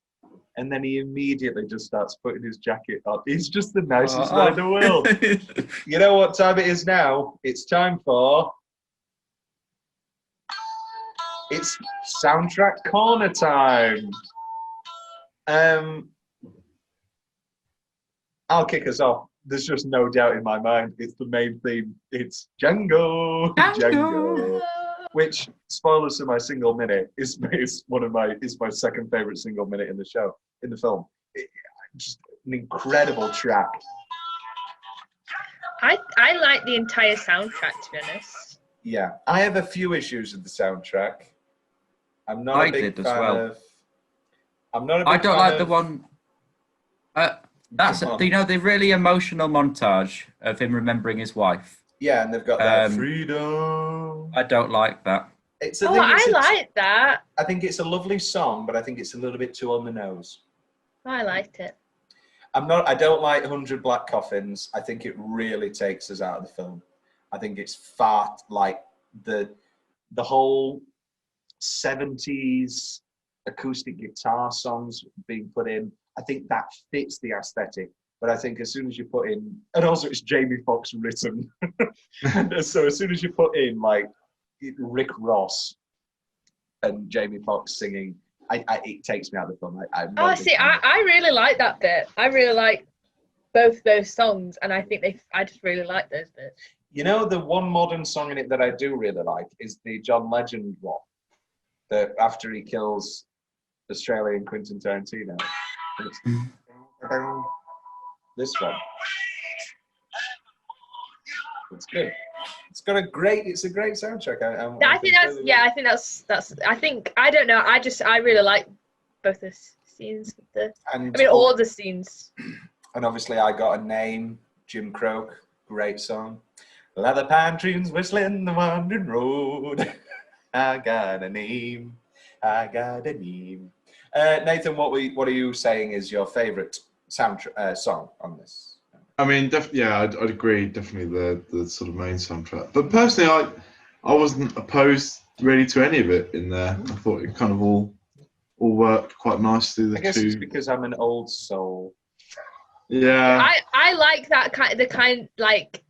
Speaker 1: And then he immediately just starts putting his jacket on. He's just the nicest man in the world. You know what time it is now? It's time for... It's soundtrack corner time. I'll kick us off. There's just no doubt in my mind. It's the main theme. It's Django. Which, spoilers to my single minute, is my second favorite single minute in the film. Just an incredible track.
Speaker 9: I like the entire soundtrack, to be honest.
Speaker 1: Yeah, I have a few issues with the soundtrack. I'm not a big fan of. I'm not a big
Speaker 2: I don't
Speaker 1: fan
Speaker 2: like the one. That's the really emotional montage of him remembering his wife.
Speaker 1: Yeah, and they've got that freedom.
Speaker 2: I don't like that.
Speaker 9: I like that.
Speaker 1: I think it's a lovely song, but I think it's a little bit too on the nose.
Speaker 9: I liked it.
Speaker 1: I don't like 100 Black Coffins. I think it really takes us out of the film. I think it's far like the whole 70s acoustic guitar songs being put in. I think that fits the aesthetic, but I think as soon as you put in, and also it's Jamie Foxx written, and so as soon as you put in like Rick Ross and Jamie Foxx singing, it takes me out of the film.
Speaker 9: I really like that bit. I really like both those songs, and I think I just really like those bits.
Speaker 1: You know, the one modern song in it that I do really like is the John Legend one, that after he kills Australian Quentin Tarantino. This one. It's good. It's a great soundtrack.
Speaker 9: I don't know. I really like both the scenes. All the scenes.
Speaker 1: And obviously, I Got a Name, Jim Croce, great song. Leather pine trees whistling the wandering road. I got a name. I got a name. Nathan, what are you saying is your favourite soundtrack song on this?
Speaker 8: I mean, yeah, I'd agree. Definitely the sort of main soundtrack. But personally, I wasn't opposed really to any of it in there. I thought it kind of all worked quite nicely.
Speaker 1: I guess it's because I'm an old soul.
Speaker 8: Yeah.
Speaker 9: I like that kind like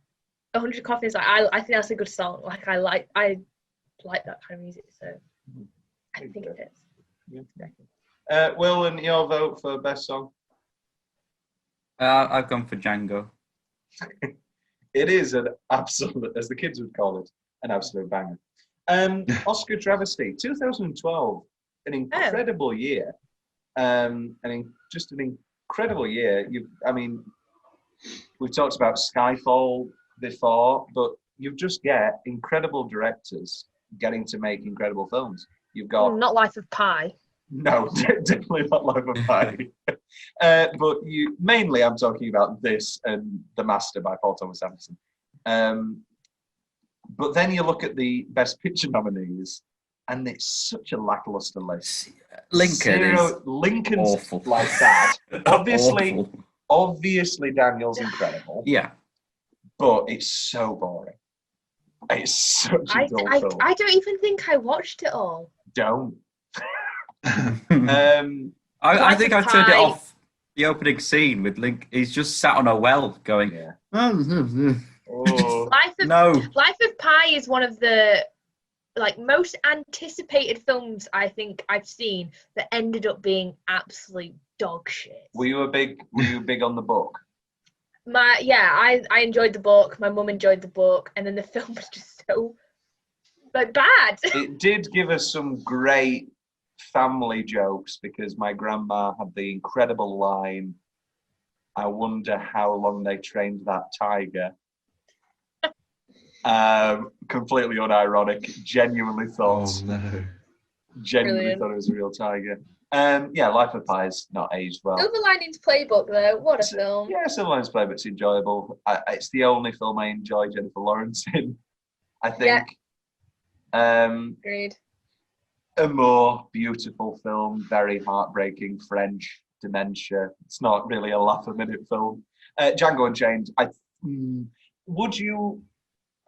Speaker 9: 100 Coffins. Like, I think that's a good song. Like I like that kind of music. So I think it is.
Speaker 1: Yeah. Will, and your vote for best song?
Speaker 2: I've gone for Django.
Speaker 1: It is an absolute, as the kids would call it, an absolute banger. Oscar travesty, 2012, an incredible year. Just an incredible year. I mean, we've talked about Skyfall before, but you just get incredible directors getting to make incredible films. You've got
Speaker 9: not Life of Pi.
Speaker 1: No, definitely not Life of Pi. But mainly, I'm talking about this and The Master by Paul Thomas Anderson. But then you look at the Best Picture nominees, and it's such a lackluster list. Lincoln's
Speaker 2: awful.
Speaker 1: Like that.
Speaker 2: Awful.
Speaker 1: Obviously, Daniel's incredible.
Speaker 2: Yeah,
Speaker 1: but it's so boring. It's such a dull film.
Speaker 9: I don't even think I watched it all.
Speaker 1: Don't.
Speaker 2: I think I turned it off the opening scene with Link. He's just sat on a well going.
Speaker 1: Yeah.
Speaker 2: Oh.
Speaker 9: Life of Pi is one of the most anticipated films I think I've seen that ended up being absolute dog shit.
Speaker 1: Were you big on the book?
Speaker 9: I enjoyed the book. My mum enjoyed the book, and then the film was just so bad.
Speaker 1: It did give us some great family jokes because my grandma had the incredible line, "I wonder how long they trained that tiger." Completely unironic. Genuinely thought.
Speaker 8: Oh no.
Speaker 1: Genuinely thought it was a real tiger. Life of Pi is not aged well.
Speaker 9: Silver Linings Playbook, though, what a film.
Speaker 1: Yeah, Silver Linings Playbook's enjoyable. It's the only film I enjoy Jennifer Lawrence in, I think.
Speaker 9: Agreed.
Speaker 1: A more beautiful film, very heartbreaking, French, dementia. It's not really a laugh-a-minute film. Django Unchained, would you...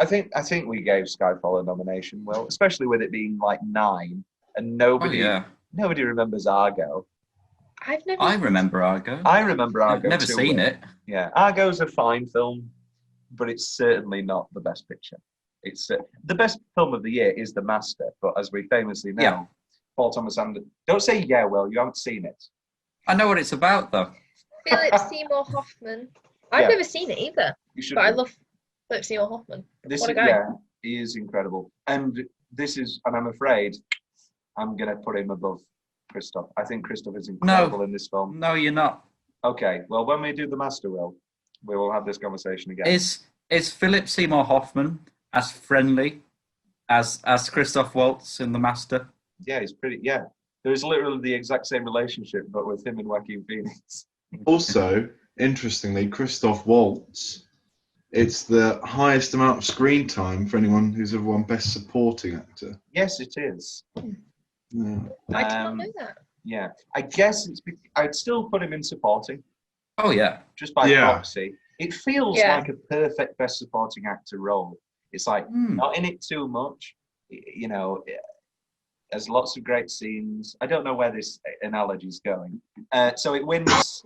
Speaker 1: I think we gave Skyfall a nomination, Will, especially with it being 9, and nobody remembers Argo.
Speaker 2: I remember Argo.
Speaker 1: I remember Argo.
Speaker 2: I've never seen it.
Speaker 1: Yeah, Argo's a fine film, but it's certainly not the best picture. It's the best film of the year is The Master, but as we famously know, Paul Thomas Anderson. Don't say Will, you haven't seen it.
Speaker 2: I know what it's about, though.
Speaker 9: Philip Seymour Hoffman. I've never seen it either, but I love Philip Seymour Hoffman. What a guy.
Speaker 1: Yeah, he is incredible. And I'm afraid, I'm going to put him above Christoph. I think Christoph is incredible in this film.
Speaker 2: No, you're not.
Speaker 1: Okay, well, when we do The Master, we will have this conversation again.
Speaker 2: Is Philip Seymour Hoffman as friendly as Christoph Waltz in The Master?
Speaker 1: Yeah, he's pretty. Yeah, there's literally the exact same relationship, but with him and Joaquin Phoenix.
Speaker 8: Also, interestingly, Christoph Waltz, it's the highest amount of screen time for anyone who's ever won Best Supporting Actor.
Speaker 1: Yes, it is.
Speaker 8: Yeah.
Speaker 9: I did not know that.
Speaker 1: Yeah, I guess I'd still put him in supporting.
Speaker 2: Oh yeah,
Speaker 1: just by proxy. It feels like a perfect Best Supporting Actor role. It's not in it too much. You know, there's lots of great scenes. I don't know where this analogy is going. So it wins.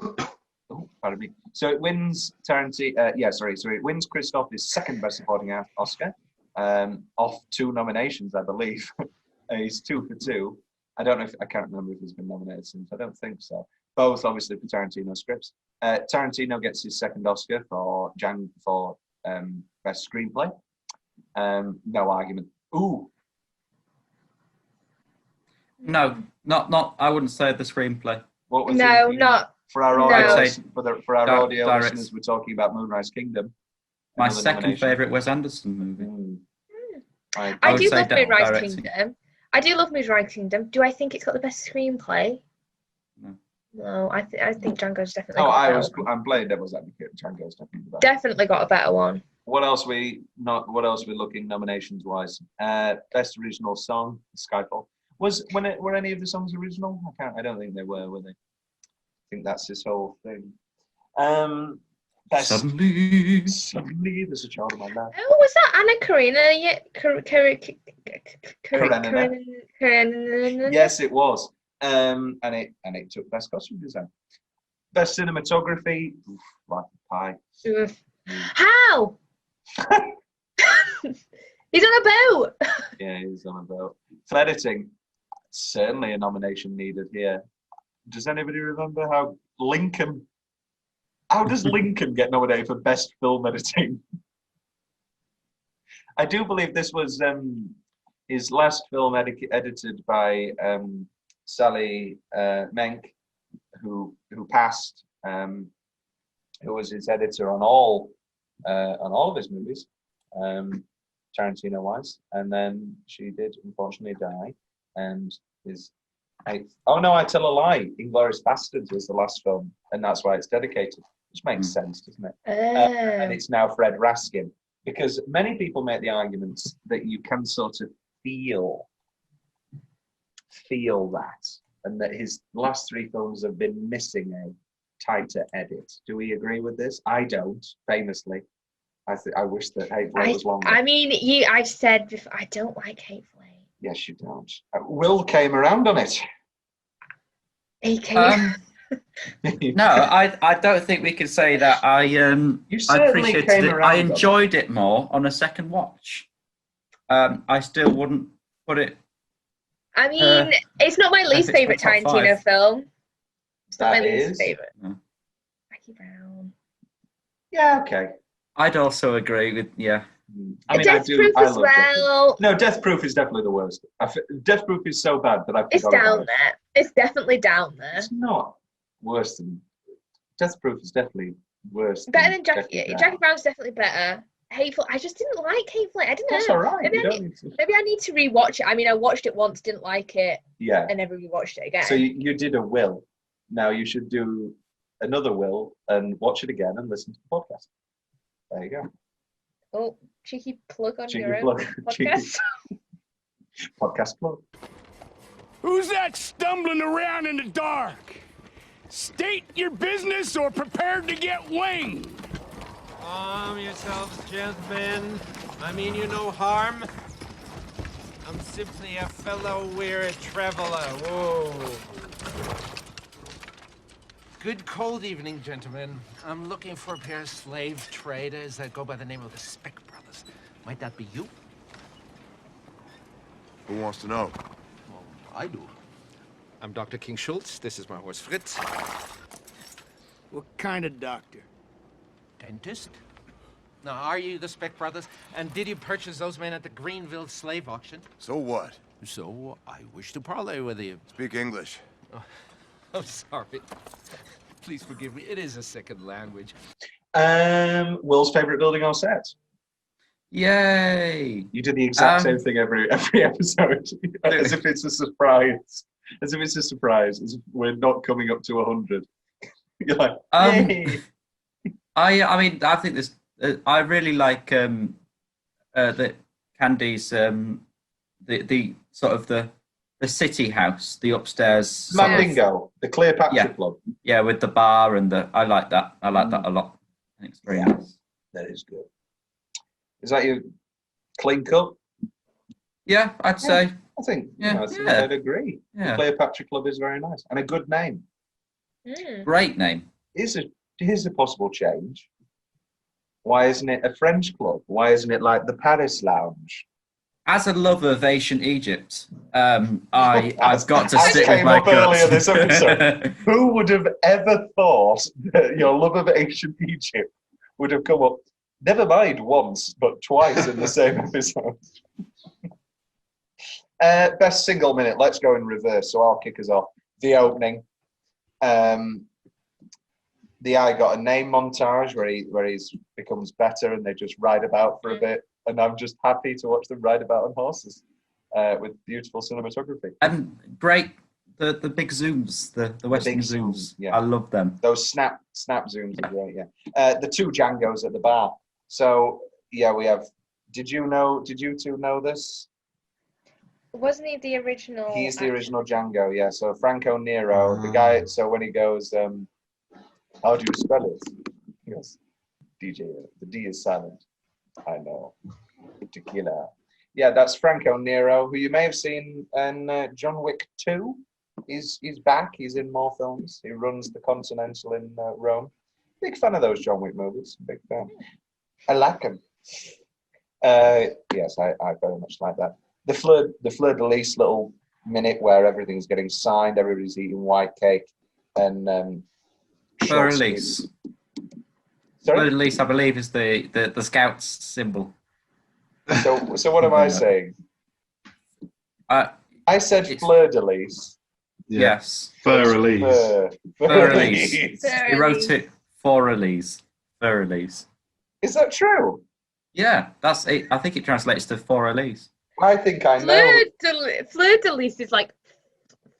Speaker 1: Oh, pardon me. So it wins Tarantino. So it wins Christoph his second Best Supporting Oscar, off 2 nominations, I believe. He's 2 for 2. I can't remember if he's been nominated since. I don't think so. Both obviously for Tarantino scripts. Tarantino gets his second Oscar for Best Screenplay. No argument. Ooh.
Speaker 2: No, not. I wouldn't say the screenplay.
Speaker 1: What was
Speaker 9: not.
Speaker 1: For our audio, for our audio listeners, we're talking about Moonrise Kingdom.
Speaker 2: My second favourite Wes Anderson movie.
Speaker 9: I do love Moonrise Kingdom. I do love Moonrise Kingdom. Do I think it's got the best screenplay? No, I think Django's definitely.
Speaker 1: I'm playing devil's advocate. Django's definitely the best.
Speaker 9: Definitely got a better one.
Speaker 1: What else we looking nominations wise? Best original song, Skyfall. Were any of the songs original? I don't think they were they? I think that's this whole thing.
Speaker 2: Suddenly.
Speaker 1: Suddenly, there's a child in my lap.
Speaker 9: Oh, was that Anna Karenina? Karenina?
Speaker 1: Yes, it was. And it took best costume design. Best cinematography, like a pie.
Speaker 9: How? He's on a boat.
Speaker 1: Yeah, he's on a boat. For editing, certainly a nomination needed here. Does anybody remember how does Lincoln get nominated for best film editing? I do believe this was his last film edited by Sally Menck, who passed, who was his editor on all of his movies, Tarantino-wise, and then she did unfortunately die. And I tell a lie. Inglourious Basterds was the last film, and that's why it's dedicated, which makes sense, doesn't it? And it's now Fred Raskin, because many people make the arguments that you can sort of feel that, and that his last three films have been missing a tighter edit. Do we agree with this? I don't, famously. I wish that Hateful Eight was longer.
Speaker 9: I mean, I've said before, I don't like Hateful Eight.
Speaker 1: Yes, you don't. Will came around on it.
Speaker 9: AK.
Speaker 2: No, I don't think we can say that. I appreciated it. I enjoyed it more on a second watch. I still wouldn't put it.
Speaker 9: I mean, it's not my least favourite Tarantino film. It's not my least favourite. Jackie Brown.
Speaker 1: Yeah, okay.
Speaker 2: I'd also agree with, yeah.
Speaker 1: I mean,
Speaker 9: Death Proof as well.
Speaker 1: No, Death Proof is definitely the worst. Death Proof is so bad that I forgot
Speaker 9: It's down
Speaker 1: about
Speaker 9: there. It's definitely down there.
Speaker 1: It's not worse than Death Proof is definitely worse.
Speaker 9: Better than Jackie. Jackie Brown's definitely better. Hateful. I just didn't like Hateful Eight. I didn't know.
Speaker 1: That's all right.
Speaker 9: Maybe I need to rewatch it. I mean, I watched it once, didn't like it.
Speaker 1: Yeah.
Speaker 9: And never rewatched it again.
Speaker 1: So you did a will. Now you should do another will and watch it again and listen to the podcast. There you go.
Speaker 9: Oh, cheeky plug on
Speaker 1: Cheeky
Speaker 9: your own
Speaker 1: plug.
Speaker 9: podcast.
Speaker 1: Podcast plug.
Speaker 12: Who's that stumbling around in the dark? State your business or prepare to get winged.
Speaker 3: Calm yourselves, gentlemen. I mean you no harm. I'm simply a fellow weary traveler. Whoa. Good cold evening, gentlemen. I'm looking for a pair of slave traders that go by the name of the Speck Brothers. Might that be you?
Speaker 6: Who wants to know?
Speaker 3: Well, I do. I'm Dr. King Schultz. This is my horse, Fritz.
Speaker 12: What kind of doctor?
Speaker 3: Dentist? Now, are you the Speck Brothers? And did you purchase those men at the Greenville slave auction?
Speaker 6: So what?
Speaker 3: So, I wish to parley with you.
Speaker 6: Speak English.
Speaker 3: Oh, I'm sorry. Please forgive me. It is a second language.
Speaker 1: Will's favourite building on set.
Speaker 2: Yay!
Speaker 1: You did the exact same thing every episode, as if it's a surprise. As if it's a surprise. As if we're not coming up to 100. You're like, yay!
Speaker 2: I mean, I think this. I really like the Candy's the sort of the city house, the upstairs.
Speaker 1: Mandingo, the Cleopatra Club.
Speaker 2: Yeah, with the bar and I like that. I like that a lot. I think it's very nice.
Speaker 1: That is good. Is that your clean cut?
Speaker 2: Yeah, I'd say.
Speaker 1: I think.
Speaker 2: Yeah,
Speaker 1: I'd agree.
Speaker 2: Yeah.
Speaker 1: The Cleopatra Club is very nice and a good name.
Speaker 2: Great name.
Speaker 1: Here's a possible change. Why isn't it a French club? Why isn't it like the Paris Lounge?
Speaker 2: As a lover of ancient Egypt, I've got to stick with my guts.
Speaker 1: Earlier this episode. Who would have ever thought that your love of ancient Egypt would have come up? Never mind once, but twice in the same episode. Best single minute. Let's go in reverse. So I'll kick us off. The opening. The eye got a name montage where he becomes better and they just ride about for a bit. And I'm just happy to watch them ride about on horses with beautiful cinematography.
Speaker 2: And great, the big zooms, the Western
Speaker 1: big
Speaker 2: zooms.
Speaker 1: Yeah.
Speaker 2: I love them.
Speaker 1: Those snap zooms are great, yeah. The two Djangos at the bar. So, yeah, we have... Did you two know this?
Speaker 9: Wasn't he the original?
Speaker 1: He's the original Django, yeah. So Franco Nero, the guy, so when he goes, how do you spell it? He goes, DJ. The D is silent. I know. Tequila. Yeah, that's Franco Nero, who you may have seen in John Wick 2. He's back. He's in more films. He runs the Continental in Rome. Big fan of those John Wick movies. Big fan. I like them. Yes, I very much like that. The fleur de lis little minute where everything's getting signed, everybody's eating white cake, and
Speaker 2: Fleur release.
Speaker 1: Sorry?
Speaker 2: Fleur de lis, I believe, is the Scouts symbol.
Speaker 1: So what am I saying? I said fleur de lis.
Speaker 2: Yes.
Speaker 8: Fleur release.
Speaker 2: Fleur release. He wrote it for release. Fleur release.
Speaker 1: Is that true?
Speaker 2: Yeah, that's it. I think it translates to for release.
Speaker 1: I think I know.
Speaker 9: Fleur de lis is like,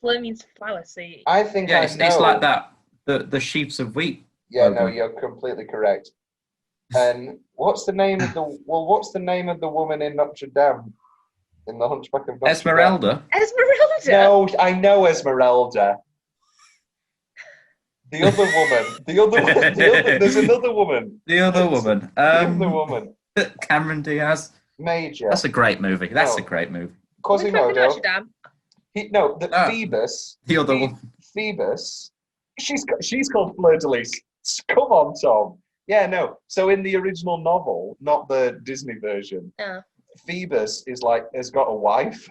Speaker 9: fleur means flower, see.
Speaker 1: I think I know.
Speaker 2: It's like that. The sheaves of wheat.
Speaker 1: Yeah, no, you're completely correct. And what's the name of the woman in Notre Dame? In the Hunchback of Notre
Speaker 2: Esmeralda.
Speaker 1: Dame?
Speaker 9: Esmeralda.
Speaker 1: No, I know Esmeralda. The other woman. There's another woman.
Speaker 2: The other woman.
Speaker 1: The other woman.
Speaker 2: Cameron Diaz.
Speaker 1: Major.
Speaker 2: That's a great movie. That's a great movie.
Speaker 1: Quasimodo.
Speaker 9: Notre Dame.
Speaker 1: Phoebus.
Speaker 2: The other one.
Speaker 1: Phoebus. She's called Fleur de Lis. Come on, Tom. Yeah, no. So in the original novel, not the Disney version, Phoebus has got a wife.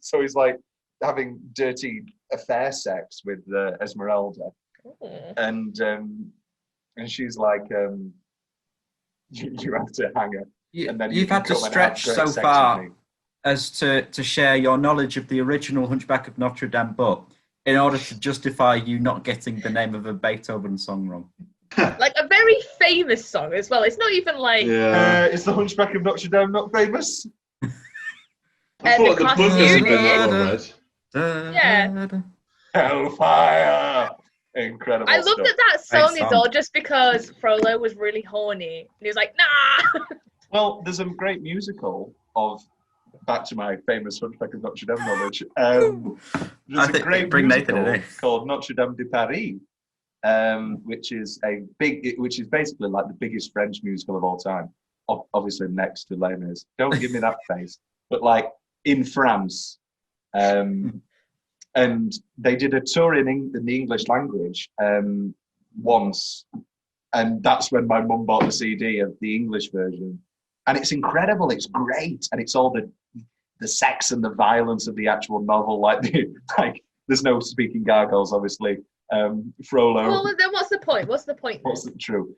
Speaker 1: So he's like having dirty affair sex with Esmeralda. And she's like, you have to hang her. And then
Speaker 2: You've had to stretch so far as to share your knowledge of the original Hunchback of Notre Dame book in order to justify you not getting the name of a Beethoven song wrong.
Speaker 9: Like a very famous song as well. It's not even like...
Speaker 1: is the Hunchback of Notre Dame not famous?
Speaker 8: I thought the book has been that well read.
Speaker 9: Yeah.
Speaker 1: Hellfire! Incredible.
Speaker 9: I love that song is all just because Frollo was really horny. And he was like, nah!
Speaker 1: Well, there's a great musical of, back to my famous Hunchback of Notre Dame knowledge, there's a great musical called Notre Dame de Paris, which is basically like the biggest French musical of all time. Obviously next to Les Mis. Don't give me that face. But like in France. And they did a tour in the English language once. And that's when my mum bought the CD of the English version. And it's incredible. It's great. And it's all the sex and the violence of the actual novel. Like there's no speaking gargoyles, obviously. Frollo.
Speaker 9: Well, then what's the point? What's the point?
Speaker 1: True.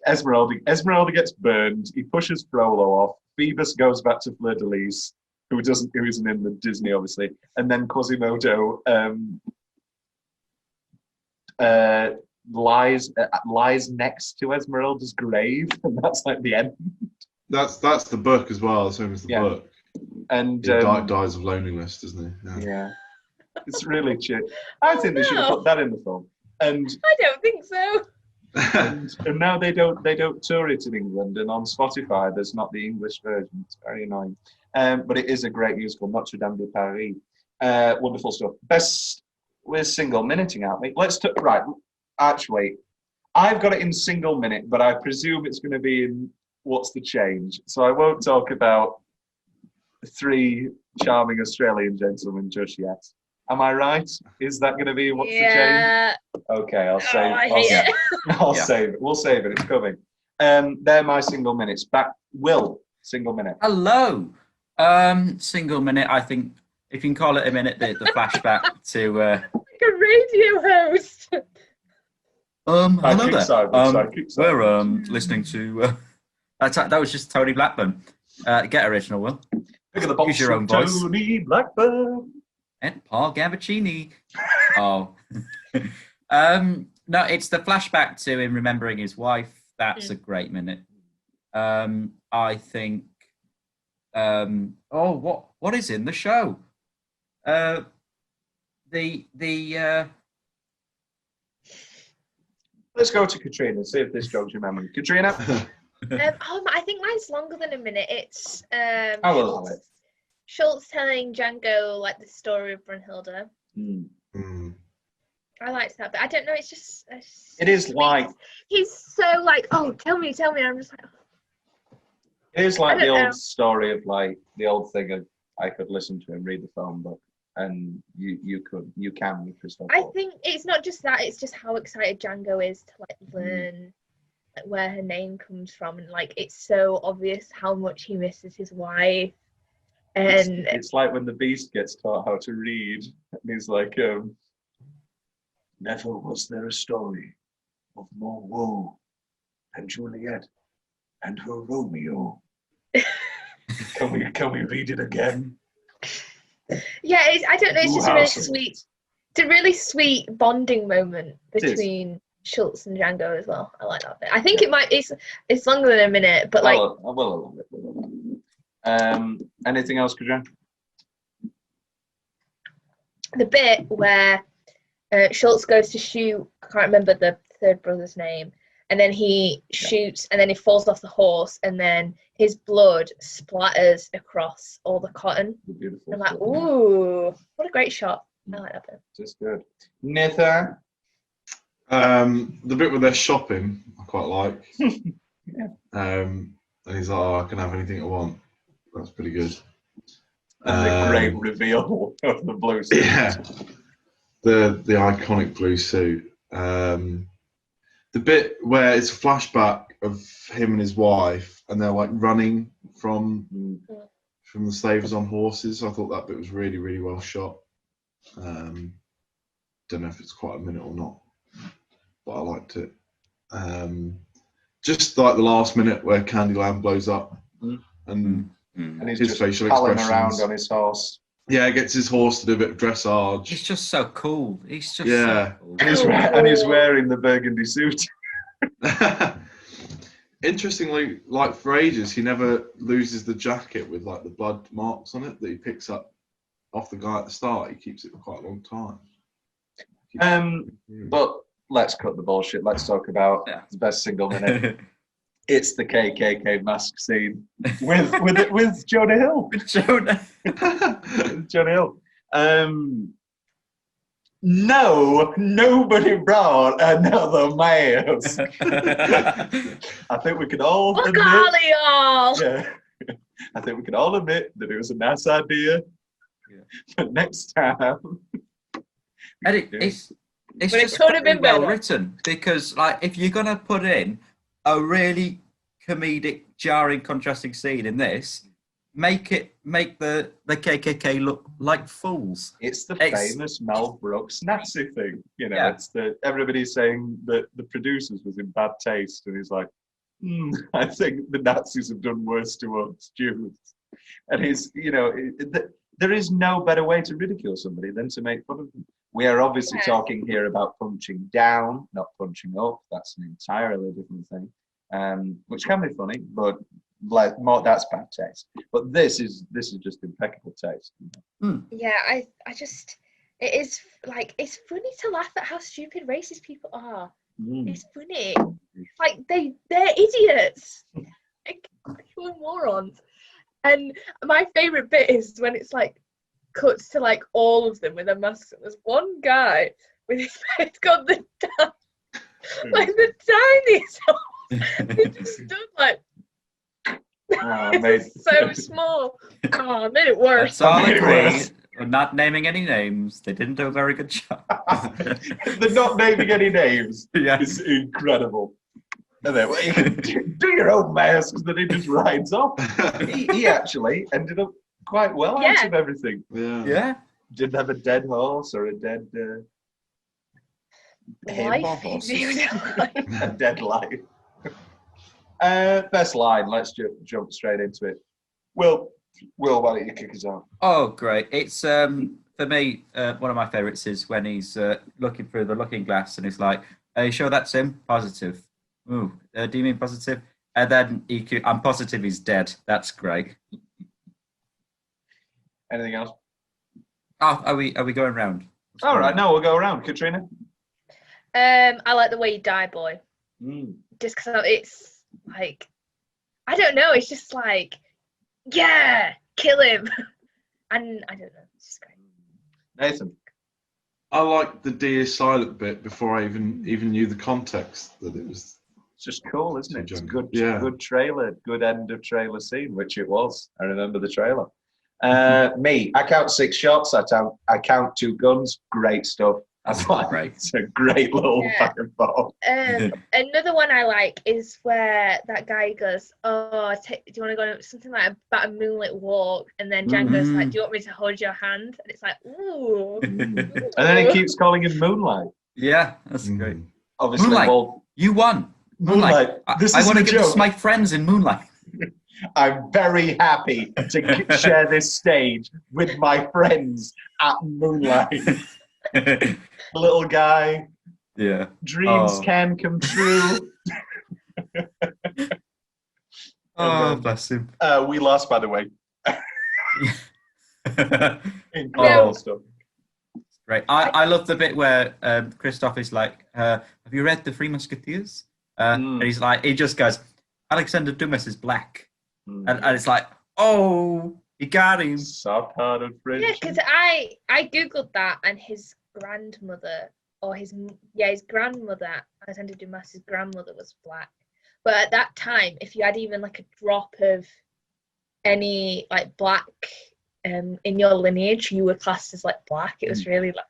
Speaker 1: Esmeralda gets burned. He pushes Frollo off. Phoebus goes back to Fleur de Lis, who isn't in the Disney, obviously. And then Quasimodo lies next to Esmeralda's grave, and that's like the end. That's
Speaker 8: the book as well. Same as the book.
Speaker 1: And
Speaker 8: he dies of loneliness, doesn't he?
Speaker 1: Yeah. It's really cute. I think they should have put that in the film. And
Speaker 9: I don't think so.
Speaker 1: and now they don't tour it in England, and on Spotify there's not the English version. It's very annoying. But it is a great musical, Notre Dame de Paris. Wonderful stuff. We're single minuting, aren't we? Right. Actually, I've got it in single minute, but I presume it's going to be in What's the Change? So I won't talk about 3 charming Australian gentlemen just yet. Am I right? Is that going to be What's the Change? Okay, I'll save it. I'll save it. We'll save it. It's coming. They're my single minutes. Back, Will, single minute.
Speaker 2: Hello. Single minute, I think, if you can call it a minute, the flashback to...
Speaker 9: like a radio host.
Speaker 2: Hello there. We're listening to... that was just Tony Blackburn. Get original, Will.
Speaker 1: Look at the box.
Speaker 2: Use your own voice.
Speaker 1: Tony Blackburn.
Speaker 2: And Paul Gavaccini. Oh. No, it's the flashback to him remembering his wife. That's a great minute. I think... what is in the show?
Speaker 1: Let's go to Katrina, see if this jogs your memory. Katrina?
Speaker 9: I think mine's longer than a minute. It's
Speaker 1: I will allow it.
Speaker 9: Schultz telling Django like the story of Brunhilde. I liked that, but I don't know. It's just.
Speaker 1: It is like
Speaker 9: he's so like, oh, tell me. And I'm just like.
Speaker 1: it is like
Speaker 9: I
Speaker 1: the
Speaker 9: don't
Speaker 1: old
Speaker 9: know.
Speaker 1: story of like the old thing of I could listen to him read the phone book, and you can with Christopher.
Speaker 9: I think it's not just that; it's just how excited Django is to like learn like, where her name comes from, and like it's so obvious how much he misses his wife. And
Speaker 1: it's like when the Beast gets taught how to read, and he's like, never was there a story of more woe than Juliet and her Romeo. Can we read it again?
Speaker 9: yeah, I don't know. It's just a really
Speaker 1: Awesome.
Speaker 9: sweet. It's a really sweet bonding moment between Schultz and Django as well. I like that bit. I think it might. It's longer than a minute, but like.
Speaker 1: Well, anything else, Katrina?
Speaker 9: The bit where Schultz goes to shoot, I can't remember the third brother's name, and then he shoots, and then he falls off the horse, and then his blood splatters across all the cotton.
Speaker 1: Beautiful.
Speaker 9: I'm like, ooh, what a great shot. I like that bit.
Speaker 1: Just good. Nathan?
Speaker 8: The bit where they're shopping, I quite like.
Speaker 1: Yeah.
Speaker 8: And he's like, oh, I can have anything I want. That's pretty good.
Speaker 1: And the great reveal of the blue suit.
Speaker 8: Yeah. The iconic blue suit. The bit where it's a flashback of him and his wife, and they're like running from the slavers on horses. I thought that bit was really, really well shot. Don't know if it's quite a minute or not, but I liked it. Just like the last minute where Candyland blows up, and
Speaker 1: he's
Speaker 8: his
Speaker 1: just
Speaker 8: facial
Speaker 1: palling
Speaker 8: expressions.
Speaker 1: around on his horse.
Speaker 8: Yeah, gets his horse to do a bit of dressage.
Speaker 2: He's just so cool. He's just
Speaker 8: Yeah.
Speaker 2: so cool.
Speaker 1: And he's wearing the burgundy suit.
Speaker 8: Interestingly, like for ages, he never loses the jacket with like the blood marks on it that he picks up off the guy at the start. He keeps it for quite a long time.
Speaker 1: But let's cut the bullshit. Let's talk about the best single minute. It's the KKK mask scene with Jonah Hill.
Speaker 2: Jonah
Speaker 1: Hill. No, nobody brought another mask. I think we could all
Speaker 9: Look
Speaker 1: admit.
Speaker 9: at y'all.
Speaker 1: Yeah, I think we can all admit that it was a nice idea. But next time,
Speaker 2: And it's
Speaker 9: But it
Speaker 2: just
Speaker 9: could have
Speaker 2: very
Speaker 9: been
Speaker 2: well
Speaker 9: better.
Speaker 2: written, because like if you're gonna put in a really comedic, jarring, contrasting scene in this, make the KKK look like fools.
Speaker 1: it's the famous Mel Brooks Nazi thing. You know,
Speaker 2: Yeah.
Speaker 1: it's everybody's saying that the producers was in bad taste, and he's like, I think the Nazis have done worse to us Jews. And he's, there is no better way to ridicule somebody than to make fun of them. We are obviously talking here about punching down, not punching up. That's an entirely different thing, which can be funny, but that's bad taste. But this is just impeccable taste.
Speaker 9: Yeah, I just it is like it's funny to laugh at how stupid racist people are. It's funny. Like they're idiots. Like you're morons. And my favourite bit is when it's like cuts to like all of them with their masks, and there's one guy with his face got the like the tiniest holes. He just stood like so small. Oh, I made it worse.
Speaker 2: That's all agree. We're not naming any names. They didn't do a very good job.
Speaker 1: They're not naming any names.
Speaker 2: Yeah.
Speaker 1: It's incredible. And then, well, you can do your own masks, then he just rides off. He actually ended up quite well out of everything.
Speaker 2: Yeah.
Speaker 1: Didn't have a dead horse or a dead him or horses. A dead life. Best line. Let's jump straight into it. Will, why don't you kick us off?
Speaker 2: Oh, great! It's for me one of my favourites is when he's looking through the looking glass and he's like, "Are you sure that's him? Positive. Ooh, do you mean positive?" And then I'm positive he's dead. That's great.
Speaker 1: Anything else?
Speaker 2: Oh, are we going round?
Speaker 1: All right, no, we'll go around. Katrina.
Speaker 9: I like the way you die, boy. Just because it's like, I don't know. It's just like, yeah, kill him. And I don't know. It's just great.
Speaker 1: Nathan.
Speaker 8: I liked the D is silent bit before I even knew the context that it was.
Speaker 1: It's just cool, isn't it? It's a good,
Speaker 8: Yeah.
Speaker 1: good trailer, good end of trailer scene, which it was. I remember the trailer. Me, I count 6 shots. I count 2 guns. Great stuff.
Speaker 2: That's great.
Speaker 1: It's a great little back and forth.
Speaker 9: Another one I like is where that guy goes, "Oh, do you want to go on something like about a moonlit walk?" And then Django's like, "Do you want me to hold your hand?" And it's like, "Ooh."
Speaker 1: And then he keeps calling him Moonlight.
Speaker 2: Yeah, that's great.
Speaker 1: Obviously,
Speaker 2: Moonlight,
Speaker 1: well,
Speaker 2: you won.
Speaker 1: Moonlight. This
Speaker 2: I
Speaker 1: is
Speaker 2: want to
Speaker 1: the
Speaker 2: give this
Speaker 1: joke.
Speaker 2: to my friends in Moonlight.
Speaker 1: I'm very happy to share this stage with my friends at Moonlight. Little guy.
Speaker 2: Yeah.
Speaker 1: Dreams can come true.
Speaker 2: Bless him.
Speaker 1: We lost, by the way.
Speaker 2: Incredible stuff. Great. I love the bit where Christoph is like, "Have you read The Three Musketeers?" And he's like, he just goes, "Alexander Dumas is black," and it's like, oh, he got him.
Speaker 1: Soft-hearted French.
Speaker 9: Yeah, because I googled that, and his grandmother, or his grandmother, Alexander Dumas's grandmother was black. But at that time, if you had even like a drop of any like black in your lineage, you were classed as like black. It was really like,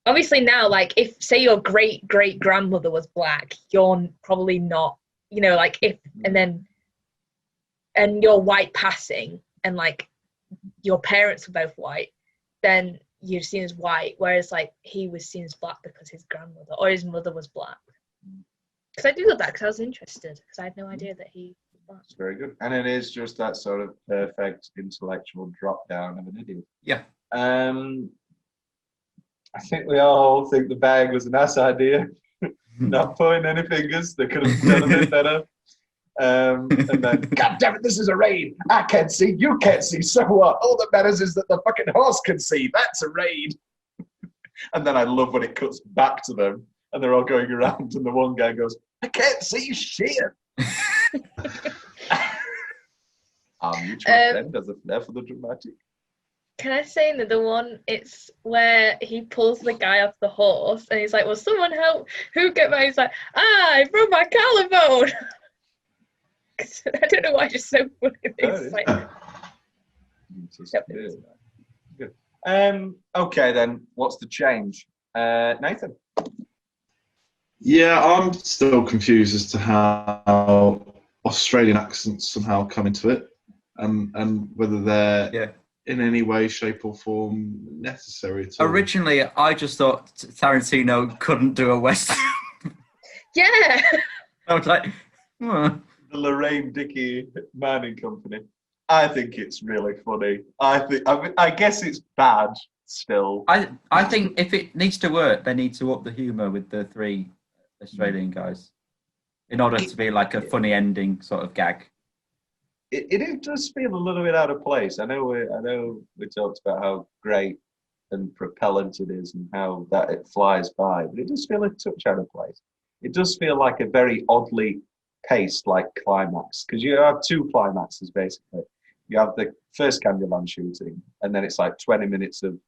Speaker 9: obviously now, like if say your great grandmother was black, you're probably not, you know, like if and you're white passing, and like your parents were both white, then you're seen as white, whereas like he was seen as black because his grandmother or his mother was black. Because I googled that because I was interested, because I had no idea that he was black.
Speaker 1: It's very good. And it is just that sort of perfect intellectual drop down of an idiot.
Speaker 2: Yeah.
Speaker 1: I think we all think the bag was a nice idea. Not pointing any fingers. They could have done a bit better. And then, God damn it, this is a raid. I can't see, you can't see, so what? All that matters is that the fucking horse can see. That's a raid. And then I love when it cuts back to them and they're all going around and the one guy goes, "I can't see shit." Our mutual friend has a flair for the dramatic.
Speaker 9: Can I say another one? It's where he pulls the guy off the horse and he's like, "Well, someone help. Who get me?" He's like, "I broke my collarbone." I don't know why, it's just so funny. It's like,
Speaker 1: Good. Okay then, what's the change? Nathan?
Speaker 8: Yeah, I'm still confused as to how Australian accents somehow come into it, and whether they're in any way, shape, or form necessary at all.
Speaker 2: Originally, I just thought Tarantino couldn't do a western.
Speaker 9: yeah.
Speaker 2: I was like,
Speaker 1: The Lorraine Dickey Mining Company. I think it's really funny. I guess it's bad still.
Speaker 2: I think if it needs to work, they need to up the humour with the 3 Australian guys in order to be like a funny ending sort of gag.
Speaker 1: It does feel a little bit out of place. I know we talked about how great and propellant it is and how that it flies by, but it does feel a touch out of place. It does feel like a very oddly paced like climax, because you have 2 climaxes basically. You have the first Candyland shooting, and then it's like 20 minutes of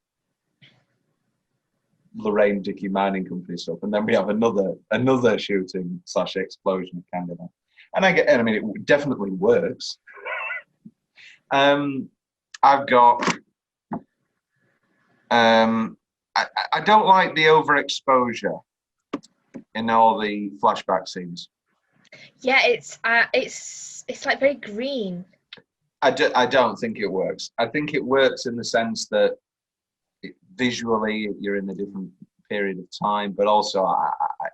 Speaker 1: Lorraine Dickey Mining Company stuff, and then we have another shooting / explosion of Candyland. And I mean, it definitely works. I've got. I don't like the overexposure in all the flashback scenes.
Speaker 9: Yeah, it's like very green.
Speaker 1: I don't think it works. I think it works in the sense that visually you're in a different period of time, but also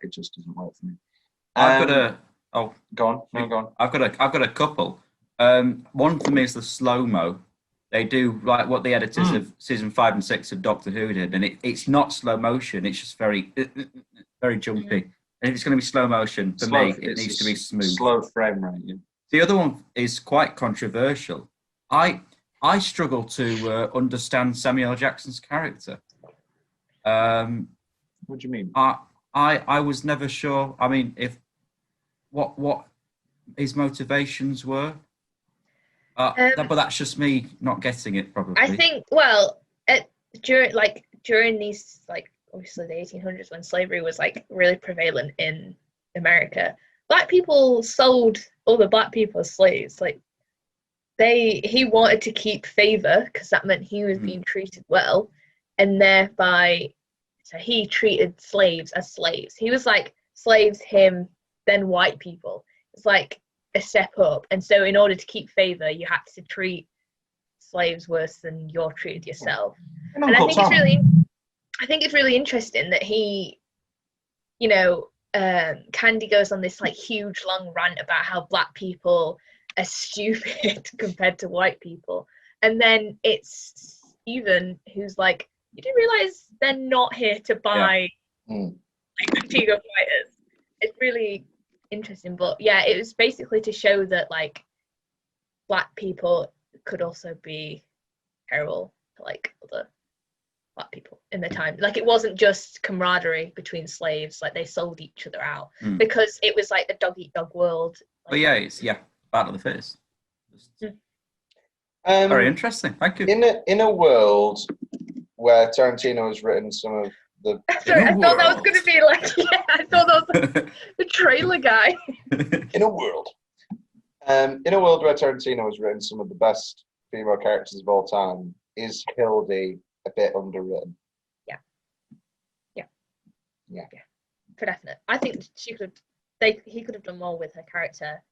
Speaker 1: it just doesn't work for me.
Speaker 2: I've got a
Speaker 1: go on. No, go on.
Speaker 2: I've got a couple. One for me is the slow-mo. They do like what the editors of season 5 and 6 of Doctor Who did, and it's not slow motion. It's just very jumpy. And if it's going to be slow motion, for me, it needs to be smooth.
Speaker 1: Slow frame rate. Yeah.
Speaker 2: The other one is quite controversial. I struggle to understand Samuel L. Jackson's character.
Speaker 1: What do you mean?
Speaker 2: I was never sure. I mean, if what his motivations were. But that's just me not getting it, probably.
Speaker 9: I think during these like obviously the 1800s when slavery was like really prevalent in America, black people sold other black people as slaves. Like he wanted to keep favor because that meant he was being treated well, and thereby so he treated slaves as slaves. He was like slaves, him, then white people. It's like a step up, and so in order to keep favor, you had to treat slaves worse than you're treated yourself. And I think it's really interesting that he, you know, Candy goes on this like huge long rant about how black people are stupid compared to white people, and then it's Steven who's like, you do realize they're not here to buy like Antigua fighters. It's really interesting, but yeah, it was basically to show that like black people could also be terrible to like other black people in the time. Like it wasn't just camaraderie between slaves, like they sold each other out because it was like a dog eat dog world. Like,
Speaker 2: but yeah, it's battle of the fittest. Very interesting. Thank you.
Speaker 1: In a world where Tarantino has written some of the
Speaker 9: Sorry, I thought that was going to be like, I thought that was like the trailer guy.
Speaker 1: In a world where Tarantino has written some of the best female characters of all time, is Hildy a bit underwritten?
Speaker 9: Yeah, for definite. I think he could have done more with her character.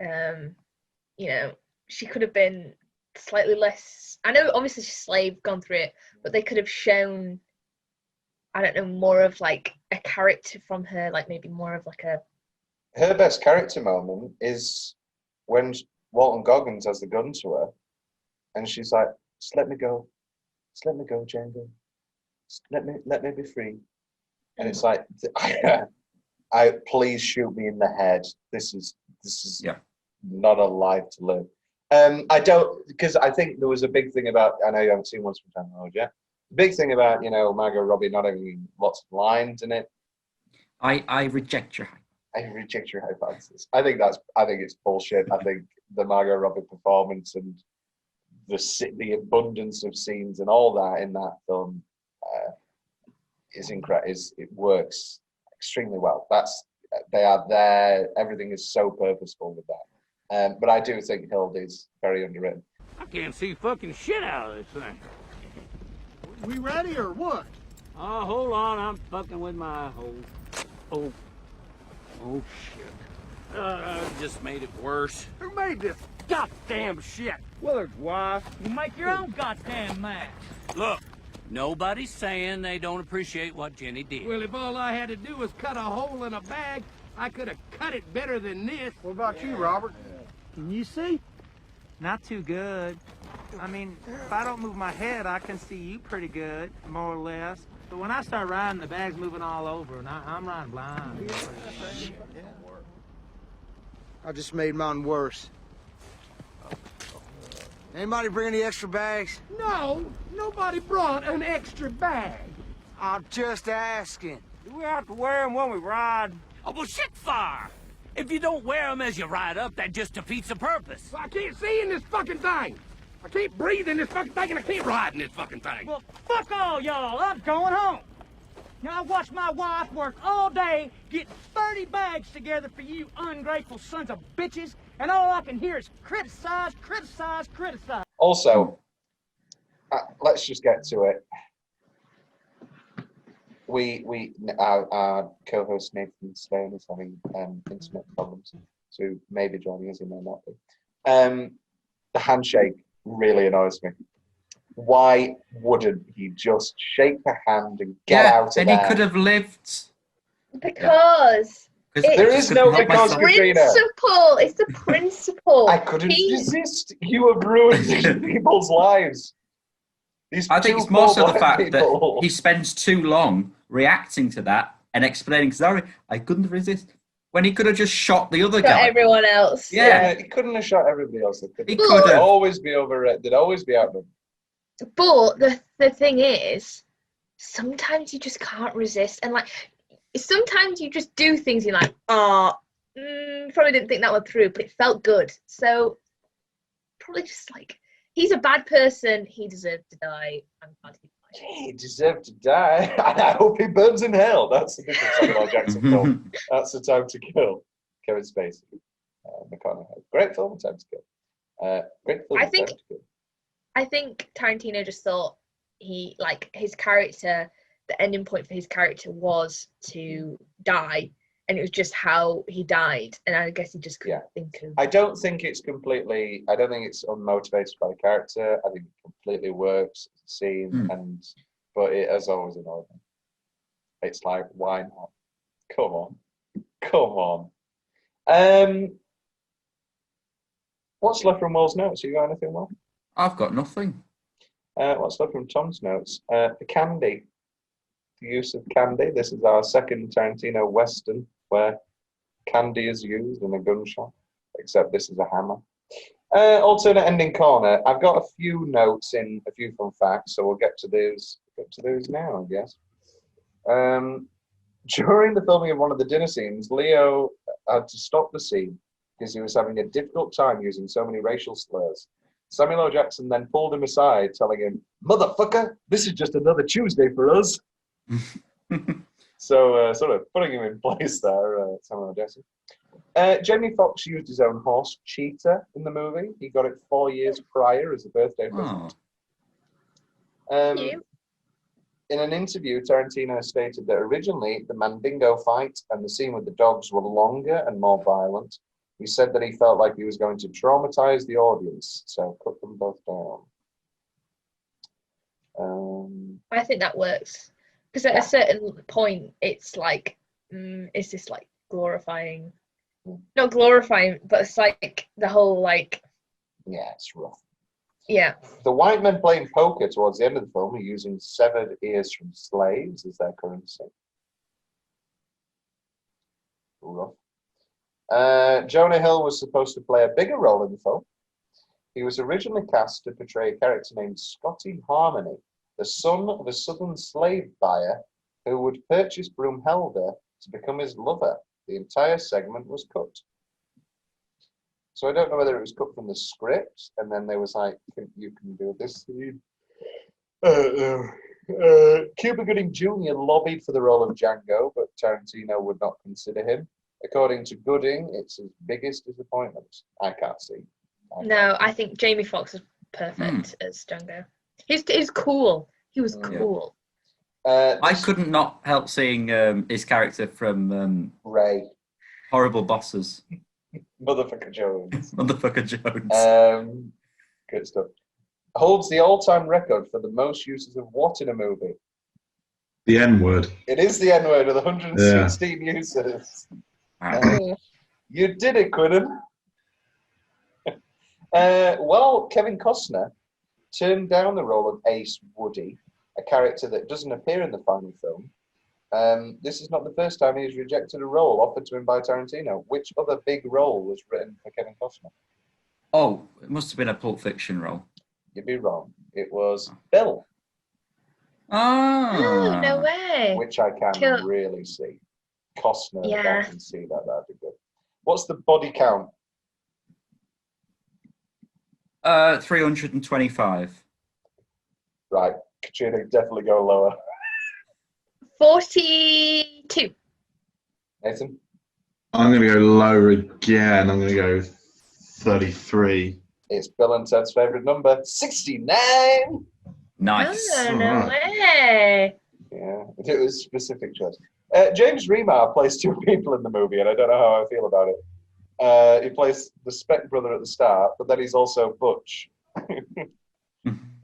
Speaker 9: You know, she could have been slightly less. I know, obviously, she's slave, gone through it, but they could have shown, I don't know, more of like a character from her, like maybe more of like a.
Speaker 1: Her best character moment is when Walton Goggins has the gun to her, and she's like, "Just let me go, Django. Just let me be free." And it's like, I please shoot me in the head. This is not a life to live. I don't, because I think there was a big thing about, I know you haven't seen Once Upon a Time in Hollywood yet. The big thing about, you know, Margot Robbie not having lots of lines in it.
Speaker 2: I reject your
Speaker 1: hypothesis. I think it's bullshit. I think the Margot Robbie performance and the abundance of scenes and all that in that film is incredible. It works extremely well. They are there. Everything is so purposeful with that. But I do think Hildy's very underwritten.
Speaker 12: I can't see fucking shit out of this thing.
Speaker 4: We ready or what?
Speaker 12: Oh, hold on, I'm fucking with my oh shit. Just made it worse.
Speaker 4: Who made this goddamn shit?
Speaker 12: Willard's wife.
Speaker 13: You make your own goddamn match.
Speaker 12: Look, nobody's saying they don't appreciate what Jenny did. Well, if all I had to do was cut a hole in a bag, I could have cut it better than this.
Speaker 4: What about you, Robert?
Speaker 13: Can you see? Not too good. I mean, if I don't move my head, I can see you pretty good, more or less. But when I start riding, the bag's moving all over, and I'm riding blind.
Speaker 4: I just made mine worse. Anybody bring any extra bags?
Speaker 12: No, nobody brought an extra bag.
Speaker 4: I'm just asking.
Speaker 13: Do we have to wear them when we ride?
Speaker 12: Oh, well, shit fire! If you don't wear them as you ride up, that just defeats the purpose. I can't see in this fucking thing. I can't breathe in this fucking thing, and I can't ride in this fucking thing.
Speaker 13: Well, fuck all y'all. I'm going home. Now, I watched my wife work all day, get 30 bags together for you ungrateful sons of bitches, and all I can hear is criticize, criticize, criticize.
Speaker 1: Also, let's just get to it. Our co-host Nathan Sloane is having internet problems, so maybe joining us, he may not be. The handshake really annoys me. Why wouldn't he just shake the hand and get out of there?
Speaker 2: Then he could have lived.
Speaker 9: Because
Speaker 1: there is no because, Katrina.
Speaker 9: It's the principle.
Speaker 1: I couldn't resist. You have ruined people's lives.
Speaker 2: I think it's more so the fact that he spends too long reacting to that and explaining, sorry, I couldn't resist. When he could have just shot the other guy.
Speaker 9: Everyone else.
Speaker 1: Yeah, he couldn't have shot everybody else.
Speaker 2: He could have.
Speaker 1: Always be they'd always be outnumbered.
Speaker 9: But the thing is, sometimes you just can't resist. And like, sometimes you just do things you're like, probably didn't think that one through, but it felt good. So probably just like, he's a bad person. He deserved to die. I'm glad he died.
Speaker 1: He deserved to die, and I hope he burns in hell. That's the different Samuel L. Jackson film. That's The Time to Kill. Kevin Spacey, McConaughey. Great film, Time to Kill. Great film, Time to Kill.
Speaker 9: I think Tarantino just thought his character, the ending point for his character was to die, and it was just how he died, and I guess he just couldn't think of.
Speaker 1: I don't think it's unmotivated by the character. I think it completely works as a scene, but it has always annoyed me. It's like, why not? Come on. What's left from Will's notes? You got anything, Will?
Speaker 2: I've got nothing.
Speaker 1: What's left from Tom's notes? The candy. The use of candy. This is our second Tarantino Western where candy is used in a gunshot, except this is a hammer. Alternate ending corner. I've got a few notes in a few fun facts, so we'll get to those now, I guess. During the filming of one of the dinner scenes, Leo had to stop the scene because he was having a difficult time using so many racial slurs. Samuel L. Jackson then pulled him aside, telling him, "Motherfucker, this is just another Tuesday for us." So, sort of putting him in place there, Samuel L. Jackson. Jamie Foxx used his own horse, Cheetah, in the movie. He got it 4 years prior as a birthday present. In an interview, Tarantino stated that originally the Mandingo fight and the scene with the dogs were longer and more violent. He said that he felt like he was going to traumatize the audience, so cut them both down.
Speaker 9: I think that works. Because at a certain point, it's like, is this like glorifying? Not glorifying, but it's like the whole like.
Speaker 1: Yeah, it's rough.
Speaker 9: Yeah.
Speaker 1: The white men playing poker towards the end of the film are using severed ears from slaves as their currency. Rough. Jonah Hill was supposed to play a bigger role in the film. He was originally cast to portray a character named Scotty Harmony, the son of a southern slave buyer who would purchase Broomhelder to become his lover. The entire segment was cut. So I don't know whether it was cut from the script, and then there was like, you can do this scene. Cuba Gooding Jr. lobbied for the role of Django, but Tarantino would not consider him. According to Gooding, it's his biggest disappointment. I can't see.
Speaker 9: I think Jamie Foxx is perfect as Django. He's cool. He was cool.
Speaker 2: I couldn't not help seeing his character from
Speaker 1: Ray.
Speaker 2: Horrible Bosses.
Speaker 1: Motherfucker Jones.
Speaker 2: Motherfucker Jones.
Speaker 1: Good stuff. Holds the all-time record for the most uses of what in a movie?
Speaker 8: The N-word.
Speaker 1: It is the N-word with 116 uses. You did it, Quidden. Well, Kevin Costner turned down the role of Ace Woody, a character that doesn't appear in the final film. This is not the first time he has rejected a role offered to him by Tarantino. Which other big role was written for Kevin Costner?
Speaker 2: Oh, it must have been a Pulp Fiction role.
Speaker 1: You'd be wrong. It was Bill.
Speaker 9: Oh, no way.
Speaker 1: Which I can really see. Costner, I can see that. That'd be good. What's the body count?
Speaker 2: 325.
Speaker 1: Right. Katrina, definitely go lower.
Speaker 9: 42.
Speaker 1: Nathan?
Speaker 8: I'm going to go lower again. I'm going to go 33.
Speaker 1: It's Bill and Ted's favourite number, 69.
Speaker 2: Nice.
Speaker 9: Oh, no way.
Speaker 1: Yeah, it was a specific choice. James Remar plays two people in the movie, and I don't know how I feel about it. He plays the Speck brother at the start, but then he's also Butch.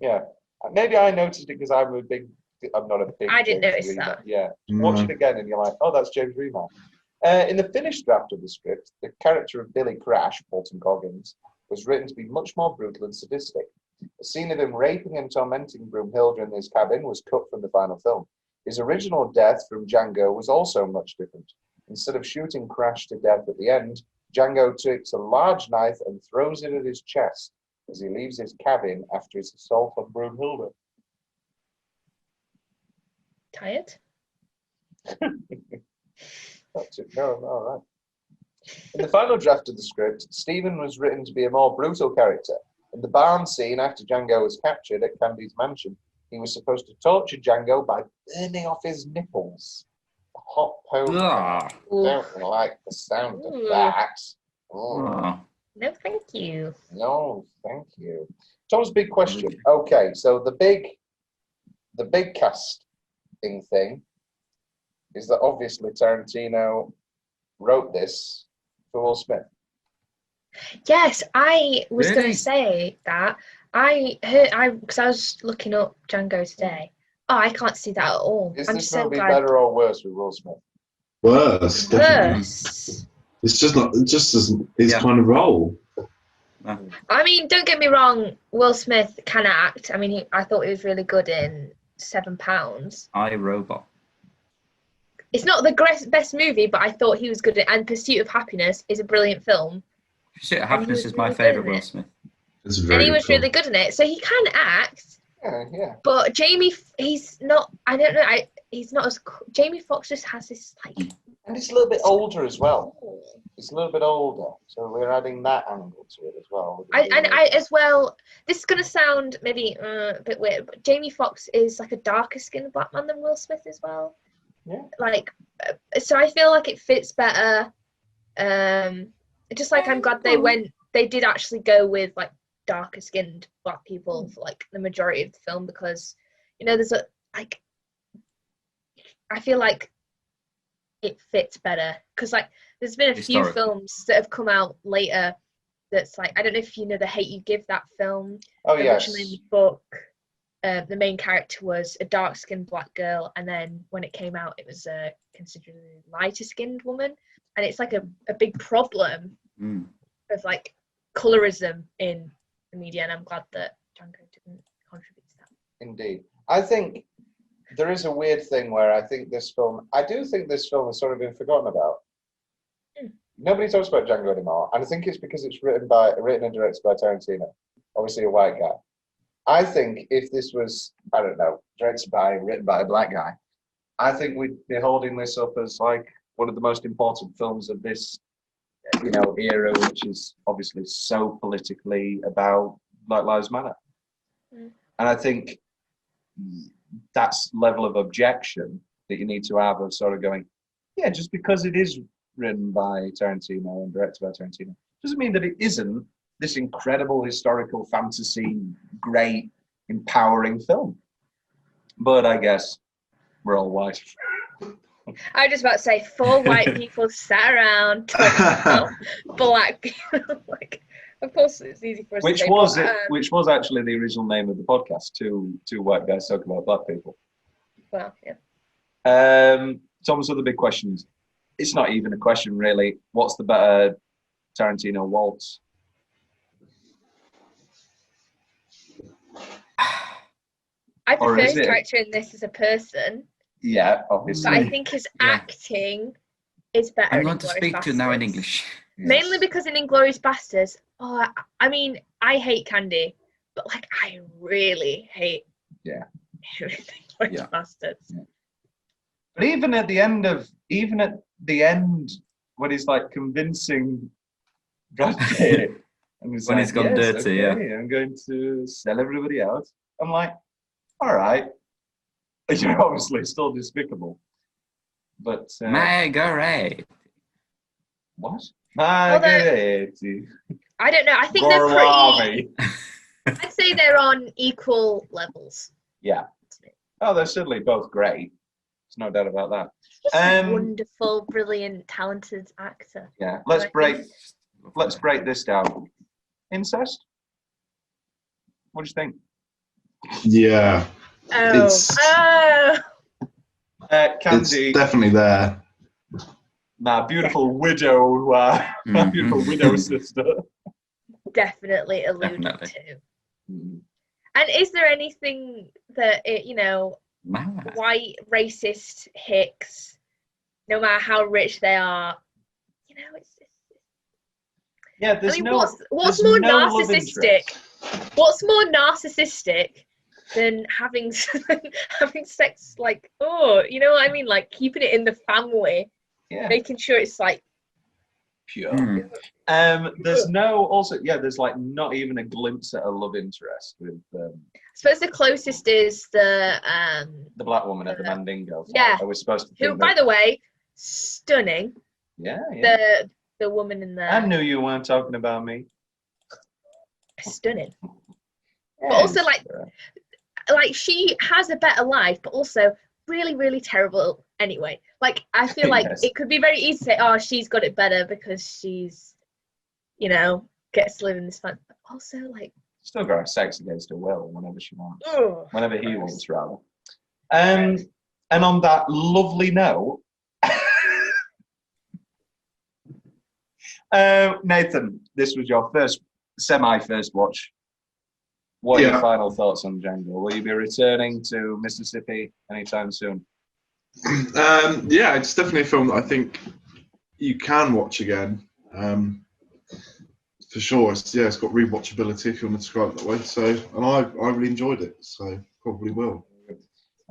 Speaker 1: Yeah. Maybe I noticed it because I'm not a big.
Speaker 9: I didn't
Speaker 1: James
Speaker 9: notice
Speaker 1: Remar.
Speaker 9: that.
Speaker 1: Yeah. Watch it again and you're like, oh, that's James Remar. In the finished draft of the script, the character of Billy Crash, Walton Goggins, was written to be much more brutal and sadistic. A scene of him raping and tormenting Broomhilda in his cabin was cut from the final film. His original death from Django was also much different. Instead of shooting Crash to death at the end, Django takes a large knife and throws it at his chest as he leaves his cabin after his assault on Broomhilda.
Speaker 9: Tired?
Speaker 1: That's it. No, all right. In the final draft of the script, Stephen was written to be a more brutal character. In the barn scene after Django was captured at Candy's mansion, he
Speaker 14: he was supposed to torture Django by burning off his nipples. A hot poker.
Speaker 2: Ah.
Speaker 14: Don't like the sound of that.
Speaker 2: Ah.
Speaker 9: No, thank you.
Speaker 14: No, thank you. Tom's big question. Okay, so the big casting thing is that obviously Tarantino wrote this for Will Smith.
Speaker 9: Yes, I was going
Speaker 2: Really?
Speaker 9: to say that. Because I was looking up Django today. Oh, I can't see that at all.
Speaker 14: Is
Speaker 9: I'm
Speaker 14: this
Speaker 9: so
Speaker 14: movie
Speaker 9: glad.
Speaker 14: better or worse with Will Smith?
Speaker 8: Worse, definitely.
Speaker 9: Worse.
Speaker 8: It's just not. It just isn't his
Speaker 2: Yeah.
Speaker 8: kind of role.
Speaker 9: I mean, don't get me wrong. Will Smith can act. I mean, I thought he was really good in £7.
Speaker 2: I, Robot.
Speaker 9: It's not the best movie, but I thought he was good in. And Pursuit of Happiness is a brilliant film.
Speaker 2: Pursuit of
Speaker 9: And he
Speaker 2: Happiness
Speaker 9: was
Speaker 2: is my
Speaker 9: really good
Speaker 2: favourite
Speaker 9: in
Speaker 2: Will
Speaker 9: it.
Speaker 2: Smith.
Speaker 8: It's a
Speaker 9: And
Speaker 8: very
Speaker 9: he
Speaker 8: good
Speaker 9: was
Speaker 8: film.
Speaker 9: really good in it, so he can act.
Speaker 14: Yeah.
Speaker 9: But Jamie, he's not. I don't know. He's not as. Jamie Foxx just has this like.
Speaker 14: And he's a little bit older as well. He's a little bit older, so we're adding that angle to it as well.
Speaker 9: I as well. This is gonna sound maybe a bit weird, but Jamie Foxx is like a darker skinned black man than Will Smith as well.
Speaker 14: Yeah.
Speaker 9: Like, so I feel like it fits better. Just like I'm glad they did actually go with like darker skinned black people for like the majority of the film, because there's a like. I feel like it fits better because like there's been a few films that have come out later that's like, I don't know if you know The Hate You Give, that film.
Speaker 14: Oh, yes.
Speaker 9: Originally in the book, the main character was a dark-skinned black girl, and then when it came out it was a considerably lighter-skinned woman, and it's like a big problem of like colorism in the media, and I'm glad that Django didn't contribute to that.
Speaker 14: Indeed. I think there is a weird thing where I do think this film has sort of been forgotten about. Nobody talks about Django anymore, and I think it's because it's written and directed by Tarantino, obviously a white guy. I think if this was, I don't know, written by a black guy, I think we'd be holding this up as like one of the most important films of this, era, which is obviously so politically about Black Lives Matter. And I think that's level of objection that you need to have of sort of going, yeah, just because it is written by Tarantino and directed by Tarantino doesn't mean that it isn't this incredible historical fantasy, great, empowering film. But I guess we're all white.
Speaker 9: I was just about to say 4 white people sat around black people. Like, of course, it's easy for us to say.
Speaker 1: Which was actually the original name of the podcast. Two white guys talking about black people.
Speaker 9: Well, yeah.
Speaker 1: Tom's other big questions. It's not even a question, really. What's the better Tarantino waltz?
Speaker 9: I prefer his character in this as a person.
Speaker 1: Yeah, obviously.
Speaker 9: But I think his acting is better.
Speaker 2: I'm going to speak to you now in English.
Speaker 9: Mainly because in Inglourious Basterds, I mean, I hate Candy, but like I really hate Inglourious Basterds.
Speaker 1: Yeah. But even at the end, when he's like convincing Brad Pitt, and he's
Speaker 2: when
Speaker 1: like,
Speaker 2: he's gone dirty,
Speaker 1: I'm going to sell everybody out. I'm like, all right, you're obviously still despicable, but
Speaker 2: Margaret.
Speaker 1: What? Margaret.
Speaker 9: I don't know. I think they're pretty. I'd say they're on equal levels.
Speaker 1: Yeah. Oh, they're certainly both great. There's no doubt about that.
Speaker 9: Just a wonderful, brilliant, talented actor.
Speaker 1: Yeah. Let's break this down. Incest? What do you think?
Speaker 8: Yeah.
Speaker 1: Candy.
Speaker 8: It's definitely there.
Speaker 1: My beautiful widow, my beautiful widow sister.
Speaker 9: Definitely alluded to. And is there anything that white racist hicks, no matter how rich they are, it's
Speaker 1: yeah. There's
Speaker 9: what's more narcissistic? What's more narcissistic than having sex? Like, you know what I mean? Like keeping it in the family, making sure it's like
Speaker 1: Pure. There's there's like not even a glimpse at a love interest with.
Speaker 9: I suppose the closest is the
Speaker 1: black woman at the Mandingo.
Speaker 9: Yeah.
Speaker 1: I was supposed to.
Speaker 9: Who, by the way, stunning.
Speaker 1: Yeah.
Speaker 9: The woman in the.
Speaker 1: I knew you weren't talking about me.
Speaker 9: Stunning. But also like she has a better life, but also really, really terrible anyway. Like I feel like it could be very easy to say, oh, she's got it better because she's, gets to live in this fun. But also like
Speaker 1: still got to have sex against her will whenever she wants.
Speaker 9: Ugh.
Speaker 1: Whenever he wants, rather. And on that lovely note, Nathan, this was your first watch. What are your final thoughts on Django? Will you be returning to Mississippi anytime soon?
Speaker 8: It's definitely a film that I think you can watch again. For sure. It's got rewatchability if you want to describe it that way. So, and I really enjoyed it. So probably will.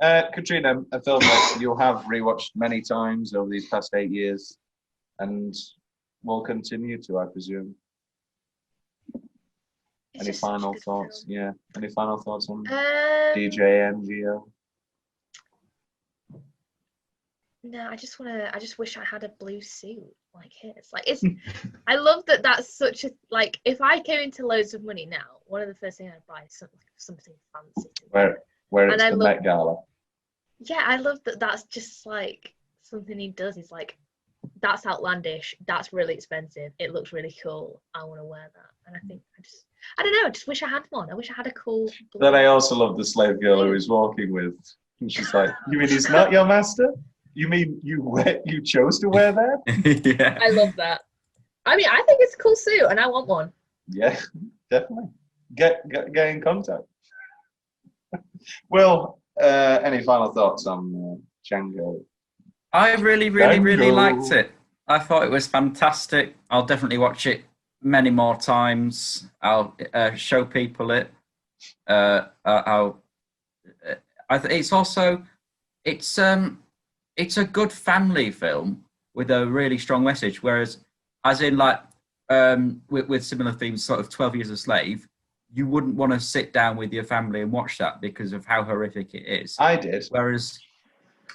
Speaker 1: Katrina, a film that you'll have rewatched many times over these past 8 years, and will continue to, I presume. Any final thoughts? Film. Yeah. Any final thoughts on DJ NGO?
Speaker 9: No, I just wish I had a blue suit like his. Like I love that that's such a, like, if I came into loads of money now, one of the first things I'd buy is something fancy.
Speaker 1: Where it's the Met Gala.
Speaker 9: Yeah, I love that that's just like something he does. He's like, that's outlandish, that's really expensive, it looks really cool, I want to wear that. And I think I don't know, I just wish I had one. I wish I had a cool blue.
Speaker 1: Then I also love the slave girl who he's walking with. And she's like, you mean he's not your master? You mean you chose to wear that?
Speaker 2: Yeah.
Speaker 9: I love that. I mean, I think it's a cool suit and I want one.
Speaker 1: Yeah, definitely. Get in contact. Well, any final thoughts on Django?
Speaker 2: I really liked it. I thought it was fantastic. I'll definitely watch it many more times. I'll show people it. It's a good family film with a really strong message. Whereas, as in like with similar themes, sort of 12 Years a Slave, you wouldn't want to sit down with your family and watch that because of how horrific it is.
Speaker 1: I did.
Speaker 2: Whereas,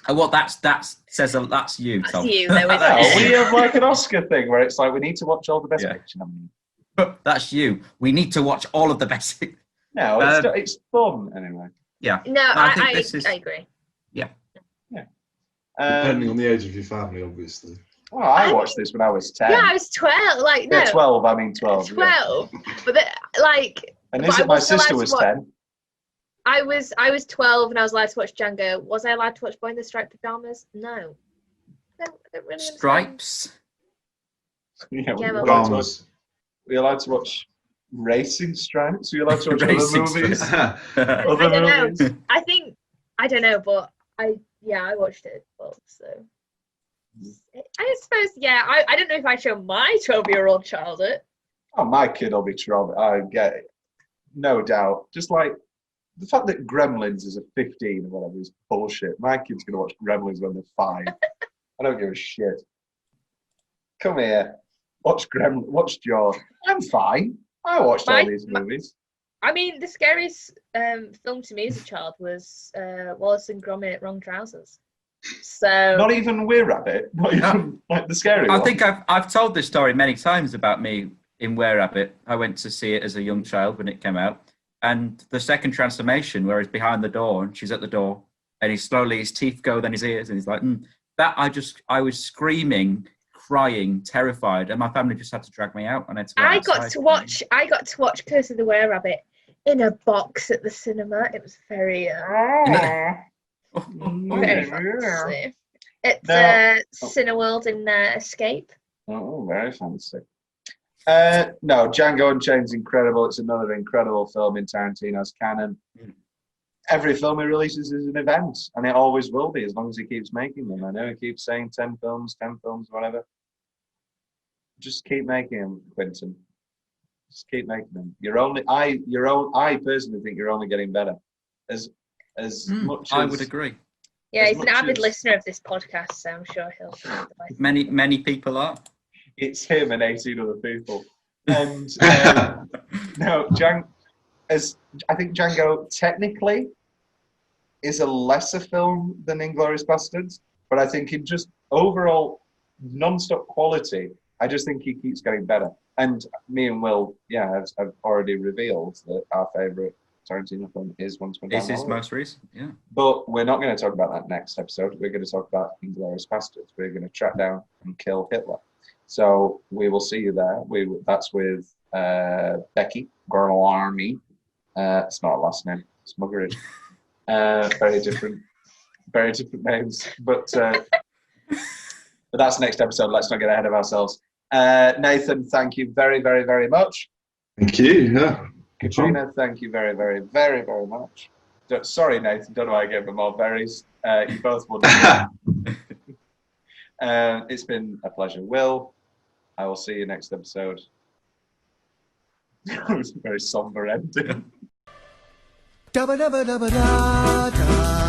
Speaker 2: that's you, Tom.
Speaker 9: That's you. There we
Speaker 1: go. We have like an Oscar thing where it's like we need to watch all the best picture.
Speaker 2: That's you. We need to watch all of the best.
Speaker 1: No, it's fun anyway.
Speaker 2: Yeah.
Speaker 9: No, I agree.
Speaker 2: Yeah.
Speaker 1: Yeah.
Speaker 8: Depending on the age of your family, obviously.
Speaker 1: Well, I watched this when I was 10.
Speaker 9: Yeah, I was 12. Like, no.
Speaker 1: Yeah, 12. I mean 12.
Speaker 9: 12.
Speaker 1: Yeah.
Speaker 9: But like.
Speaker 1: And my sister was 10.
Speaker 9: I was 12 and I was allowed to watch Django. Was I allowed to watch Boy in the Striped Pajamas? No. I don't really
Speaker 2: Stripes?
Speaker 1: Yeah,
Speaker 8: Pajamas.
Speaker 1: We're allowed to watch Racing Stripes? We're allowed to watch other movies?
Speaker 9: I don't know. I don't know, but I watched it. Well, so I suppose, I don't know if I show my 12-year-old child it.
Speaker 1: Oh, my kid will be trouble. I get it. No doubt. Just like the fact that Gremlins is a 15 or whatever is bullshit. My kid's going to watch Gremlins when they're 5. I don't give a shit. Come here. Watch Jaws. I'm fine. I watched all these movies.
Speaker 9: I mean, the scariest film to me as a child was Wallace and Gromit: Wrong Trousers. So
Speaker 1: not even We're Rabbit. Not even like the scary one.
Speaker 2: I think I've told this story many times about me in Were Rabbit. I went to see it as a young child when it came out, and the second transformation where he's behind the door and she's at the door, and his teeth go, then his ears, and he's like, I was screaming, crying, terrified, and my family just had to drag me out. And I got to watch
Speaker 9: Curse of the Were-Rabbit in a box at the cinema. It was very very fancy. It's Cineworld in Escape.
Speaker 1: Oh, very fancy. No, Django Unchained's incredible. It's another incredible film in Tarantino's canon. Every film he releases is an event, and it always will be as long as he keeps making them. I know he keeps saying 10 films, whatever. Just keep making them, Quentin. Just keep making them. I personally think you're only getting better. As much as
Speaker 2: I would agree.
Speaker 9: Yeah, he's an avid listener of this podcast, so I'm sure he'll.
Speaker 2: Many people are.
Speaker 1: It's him and 18 other people. And no, I think Django technically is a lesser film than Inglourious Basterds, but I think in just overall non-stop quality, I just think he keeps getting better. And me and Will, I've already revealed that our favourite Tarantino film is Once Upon a Time in
Speaker 2: This is
Speaker 1: Hollywood.
Speaker 2: most recent, yeah.
Speaker 1: But we're not going to talk about that next episode. We're going to talk about Inglourious Basterds. We're going to track down and kill Hitler. So we will see you there. That's with Becky Gorlami. It's not a last name. It's Muggeridge. Very different names. But that's next episode. Let's not get ahead of ourselves. Nathan, thank you very, very, very much.
Speaker 8: Thank you. Yeah.
Speaker 1: Katrina, thank you very, very, very, very much. Sorry, Nathan. Don't know why I gave them all berries. You both will. It's been a pleasure. Will, I will see you next episode. It was a very somber ending.
Speaker 4: Da ba da ba da ba da da.